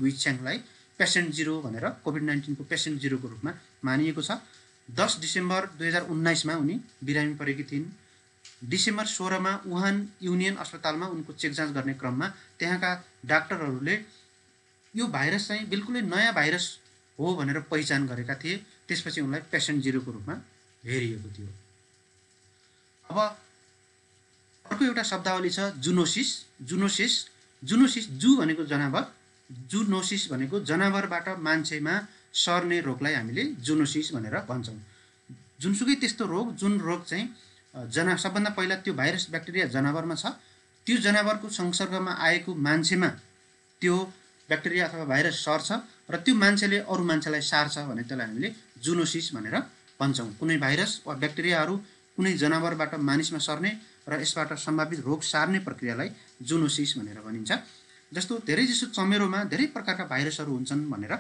गुइछ्याङलाई पेसेन्ट जिरो भनेर कोभिड-19 को पेसेन्ट जिरोको रूपमा मानिएको छ। 10 डिसेम्बर 2019 मा उनी बिरामी परेकी थिइन्। डिसेम्बर 16 मा वुहान युनियन अस्पतालमा उनको चेक जाँच गर्ने क्रममा त्यहाँका डाक्टरहरूले यो भाइरस चाहिँ बिल्कुलै नयाँ भाइरस हो भनेर पहिचान गरेका थिए। त्यसपछि उनलाई पेसेन्ट जिरोको रूपमा हेरिएको थियो। अब अर्को एउटा शब्दावली छ जुनोसिस। जु भनेको जनावर, जुनोसिस भनेको जनावरबाट मान्छेमा सर्ने रोगलाई हामीले जुनोसिस भनेर भन्छौँ। जुनसुकै त्यस्तो रोग जुन रोग चाहिँ सबभन्दा पहिला त्यो भाइरस ब्याक्टेरिया जनावरमा छ, त्यो जनावरको संसर्गमा आएको मान्छेमा त्यो ब्याक्टेरिया अथवा भाइरस सर्छ र त्यो मान्छेले अरू मान्छेलाई सार्छ भने त्यसलाई हामीले जुनोसिस भनेर भन्छौँ। कुनै भाइरस वा ब्याक्टेरियाहरू कुनै जनावरबाट मानिसमा सर्ने र यसबाट सम्भावित रोग सार्ने प्रक्रियालाई जुनोसिस भनेर भनिन्छ। जस्तो धेरैजसो चमेरोमा धेरै प्रकारका भाइरसहरू हुन्छन् भनेर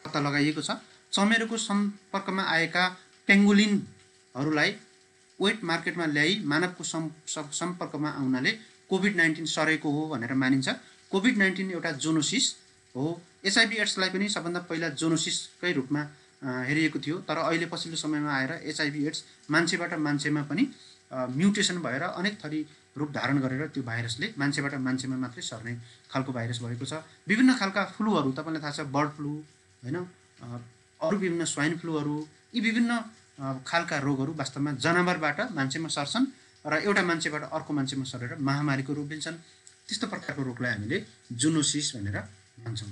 पत्ता लगाइएको छ। चमेरोको सम्पर्कमा आएका पेङ्गुलिनहरूलाई वेट मार्केटमा ल्याई मानवको सम्पर्कमा आउनाले कोभिड-19 सरेको हो भनेर मानिन्छ। कोभिड-19 एउटा जुनोसिस हो। एचआइभी एड्सलाई पनि सबभन्दा पहिला जुनोसिसकै रूपमा हेरिएको थियो। तर अहिले पछिल्लो समयमा आएर एचआइभी एड्स मान्छेबाट मान्छेमा पनि म्युटेसन भएर अनेक थरी रूप धारण गरेर त्यो भाइरसले मान्छेबाट मान्छेमा मात्रै सर्ने खालको भाइरस भएको छ। विभिन्न खालका फ्लूहरू तपाईँलाई थाहा छ, बर्ड फ्लू होइन, अरू विभिन्न स्वाइन फ्लूहरू, यी विभिन्न खालका रोगहरू वास्तवमा जनावरबाट मान्छेमा सर्छन् र एउटा मान्छेबाट अर्को मान्छेमा सरेर महामारीको रूप लिन्छन्। त्यस्तो प्रकारको रोगलाई हामीले जुनोसिस भनेर भन्छौँ।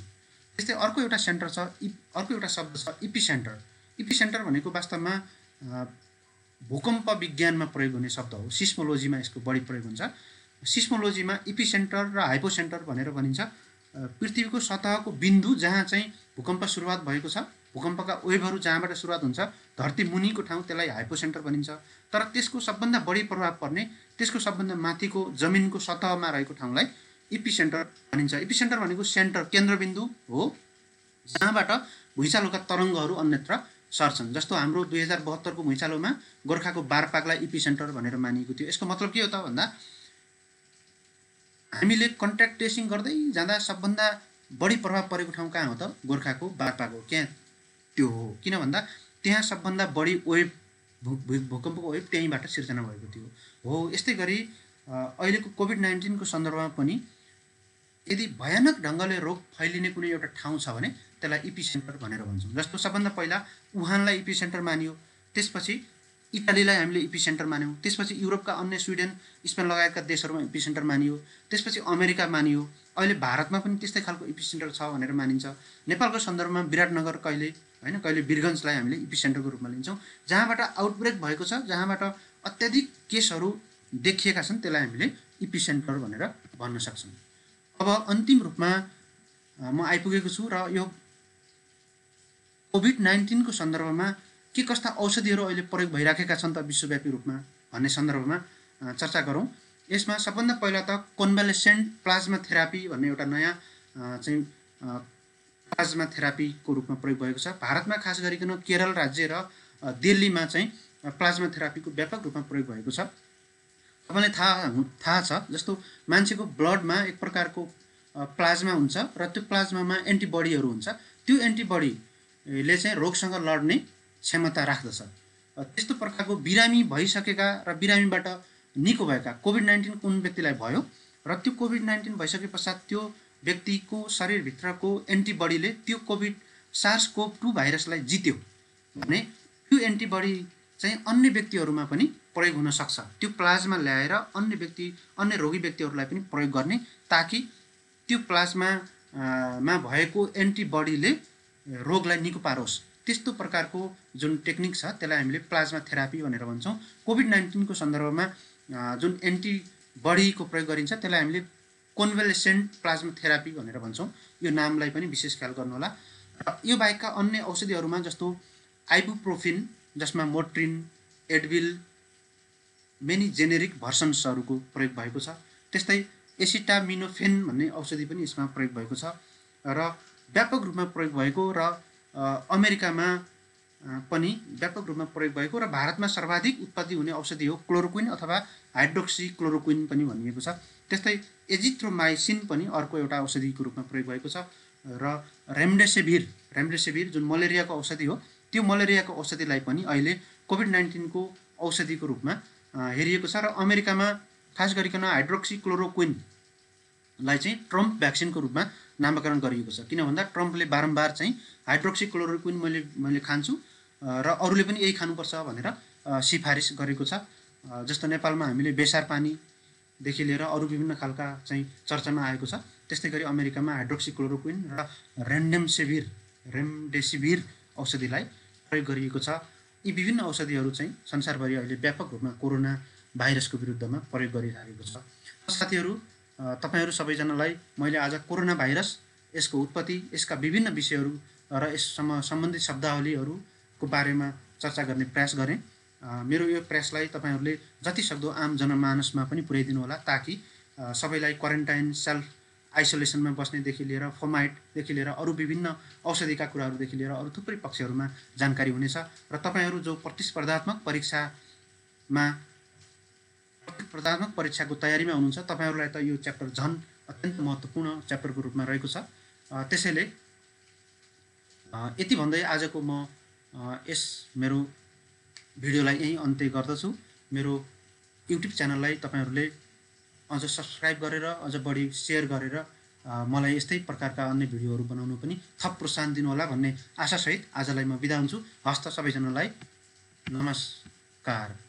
त्यस्तै अर्को एउटा शब्द छ इपिसेन्टर। इपिसेन्टर भनेको वास्तवमा भूकम्प विज्ञानमा प्रयोग हुने शब्द हो। सिस्मोलोजीमा यसको बढी प्रयोग हुन्छ। सिस्मोलोजीमा इपिसेन्टर र हाइपोसेन्टर भनेर भनिन्छ। पृथ्वीको सतहको बिन्दु जहाँ चाहिँ भूकम्प सुरुवात भएको छ, भूकम्पका वेभहरू जहाँबाट सुरुवात हुन्छ, धरती मुनिको ठाउँ, त्यसलाई हाइपोसेन्टर भनिन्छ। तर त्यसको सबभन्दा बढी प्रभाव पर्ने, त्यसको सबभन्दा माथिको जमिनको सतहमा रहेको ठाउँलाई इपिसेन्टर भनिन्छ। इपिसेन्टर भनेको सेन्टर, केन्द्रबिन्दु हो, जहाँबाट भुइँचालोका तरङ्गहरू अन्यत्र सर्छन्। जस्तो हाम्रो 2072 को भुइँचालोमा गोर्खाको बारपाकलाई इपिसेन्टर भनेर मानिएको थियो। यसको मतलब के हो त भन्दा हामीले कन्ट्याक्ट ट्रेसिङ गर्दै जाँदा सबभन्दा बढी प्रभाव परेको ठाउँ कहाँ हो त? गोर्खाको बारपाक हो। क्या त्यो हो? किन भन्दा त्यहाँ सबभन्दा बढी वेभ, भूकम्पको वेभ त्यहीँबाट सिर्जना भएको थियो। हो, यस्तै गरी अहिलेको कोभिड-19 को सन्दर्भमा पनि यदि भयानक ढङ्गले रोग फैलिने कुनै एउटा ठाउँ छ भने त्यसलाई इपिसेन्टर भनेर भन्छौँ। जस्तो सबभन्दा पहिला वुहानलाई इपिसेन्टर मानियो, त्यसपछि इटालीलाई हामीले इपिसेन्टर मान्यौँ, त्यसपछि युरोपका अन्य स्विडेन, स्पेन लगायतका देशहरूमा इपिसेन्टर मानियो, त्यसपछि अमेरिका मानियो। अहिले भारतमा पनि त्यस्तै खालको इपिसेन्टर छ भनेर मानिन्छ। नेपालको सन्दर्भमा विराटनगर कहिले होइन, कहिले वीरगन्जलाई हामीले इपिसेन्टरको रूपमा लिन्छौँ। जहाँबाट आउटब्रेक भएको छ, जहाँबाट अत्याधिक केसहरू देखिएका छन्, त्यसलाई हामीले इपिसेन्टर भनेर भन्न सक्छौँ। अब अन्तिम रूपमा म आइपुगेको छु र यो कोभिड-19 को सन्दर्भमा के कस्ता औषधिहरू अहिले प्रयोग भइराखेका छन् त विश्वव्यापी रूपमा भन्ने सन्दर्भमा चर्चा गरौँ। यसमा सबभन्दा पहिला त कन्भ्यालेसेन्ट प्लाज्मा थेरापी भन्ने एउटा नयाँ चाहिँ प्लाज्मा थेरापीको रूपमा प्रयोग भएको छ। भारतमा खास गरिकन केरल राज्य र दिल्लीमा चाहिँ प्लाज्मा थेरापीको व्यापक रूपमा प्रयोग भएको छ। तपाईँलाई थाहा छ, जस्तो मान्छेको ब्लडमा एक प्रकारको प्लाज्मा हुन्छ र त्यो प्लाज्मामा एन्टिबडीहरू हुन्छ। त्यो एन्टिबडीले चाहिँ रोगसँग लड्ने क्षमता राख्दछ। त्यस्तो प्रकारको बिरामी भइसकेका र बिरामीबाट निको भएका कोभिड-19 कुन व्यक्तिलाई भयो र त्यो कोभिड-19 भइसके पश्चात त्यो व्यक्तिको शरीरभित्रको एन्टिबडीले त्यो कोभिड SARS-CoV-2 भाइरसलाई जित्यो भने त्यो एन्टिबडी चाहिँ अन्य व्यक्तिहरूमा पनि प्रयोग हुन सक्छ। त्यो प्लाज्मा ल्याएर अन्य रोगी व्यक्तिहरूलाई पनि प्रयोग गर्ने, ताकि त्यो प्लाज्मामा भएको एन्टिबडीले रोगलाई निको पारोस्। त्यस्तो प्रकारको जुन टेक्निक छ त्यसलाई हामीले प्लाज्मा थेरापी भनेर भन्छौँ। कोभिड-19 को सन्दर्भमा जुन एन्टिबडीको प्रयोग गरिन्छ त्यसलाई हामीले कन्भ्यालेसेन्ट प्लाज्मा थेरापी भनेर भन्छौँ। यो नामलाई पनि विशेष ख्याल गर्नुहोला। यो बाहेकका अन्य औषधिहरूमा जस्तो आइबुप्रोफिन, जसमा मोट्रिन, एडभिल, मेनी जेनेरिक भर्सन्सहरूको प्रयोग भएको छ। त्यस्तै एसिटामिनोफेन भन्ने औषधि पनि यसमा प्रयोग भएको छ र व्यापक रूपमा प्रयोग भएको र अमेरिकामा पनि व्यापक रूपमा प्रयोग भएको र भारतमा सर्वाधिक उत्पत्ति हुने औषधि हो क्लोरोक्विन अथवा हाइड्रोक्सी क्लोरोक्विन पनि भनिएको छ। त्यस्तै एजिथ्रोमाइसिन पनि अर्को एउटा औषधिको रूपमा प्रयोग भएको छ र रेमडेसिभिर जुन मलेरियाको औषधि हो, त्यो मलेरियाको औषधिलाई पनि अहिले कोभिड-19 को औषधिको रूपमा हेरिएको छ। र अमेरिकामा खास गरिकन हाइड्रोक्सी क्लोरोक्विनलाई चाहिँ ट्रम्प भ्याक्सिनको रूपमा नामाकरण गरिएको छ। किन भन्दा ट्रम्पले बारम्बार चाहिँ हाइड्रोक्सी क्लोरोक्विन मैले खान्छु र अरूले पनि यही खानुपर्छ भनेर सिफारिस गरेको छ। जस्तो नेपालमा हामीले बेसार पानीदेखि लिएर अरू विभिन्न खालका चाहिँ चर्चामा आएको छ। त्यस्तै गरी अमेरिकामा हाइड्रोक्सी क्लोरोक्विन र रेमडेसिभिर औषधिलाई प्रयोग गरिएको छ। यी विभिन्न औषधिहरू चाहिँ संसारभरि अहिले व्यापक रूपमा कोरोना भाइरसको विरुद्धमा प्रयोग गरिरहेको छ। साथीहरू, तपाईहरू सबैजनालाई मैले आज कोरोना भाइरस, यसको उत्पत्ति, यसका विभिन्न विषयहरू र यससँग सम्बन्धित शब्दावलीहरूको बारेमा चर्चा गर्ने प्रयास गरेँ। मेरो यो प्रयासलाई तपाईहरूले जति सक्दो आम जनमानसमा पनि पुर्याइदिनु होला, ताकि सबैलाई क्वारेन्टाइन, सेल्फ आइसोलेसनमा बस्नेदेखि लिएर फोमाइटदेखि लिएर अरू विभिन्न औषधिका कुराहरूदेखि लिएर अरू थुप्रै पक्षहरूमा जानकारी हुनेछ। र तपाईहरू जो प्रतिस्पर्धात्मक परीक्षाको तयारीमा हुनुहुन्छ, तपाईहरूलाई त यो च्याप्टर झन् अत्यन्त महत्त्वपूर्ण च्याप्टरको रूपमा रहेको छ। त्यसैले यति भन्दै आजको म यस मेरो भिडियोलाई यहीँ अन्त्य गर्दछु। मेरो युट्युब च्यानललाई तपाईहरूले अझ सब्सक्राइब गरेर, अझ बढी सेयर गरेर मलाई यस्तै प्रकारका अन्य भिडियोहरू बनाउनु पनि थप प्रोत्साहन दिनुहोला भन्ने आशासहित आजलाई म बिदा हुन्छु। हस्त सबैजनालाई नमस्कार।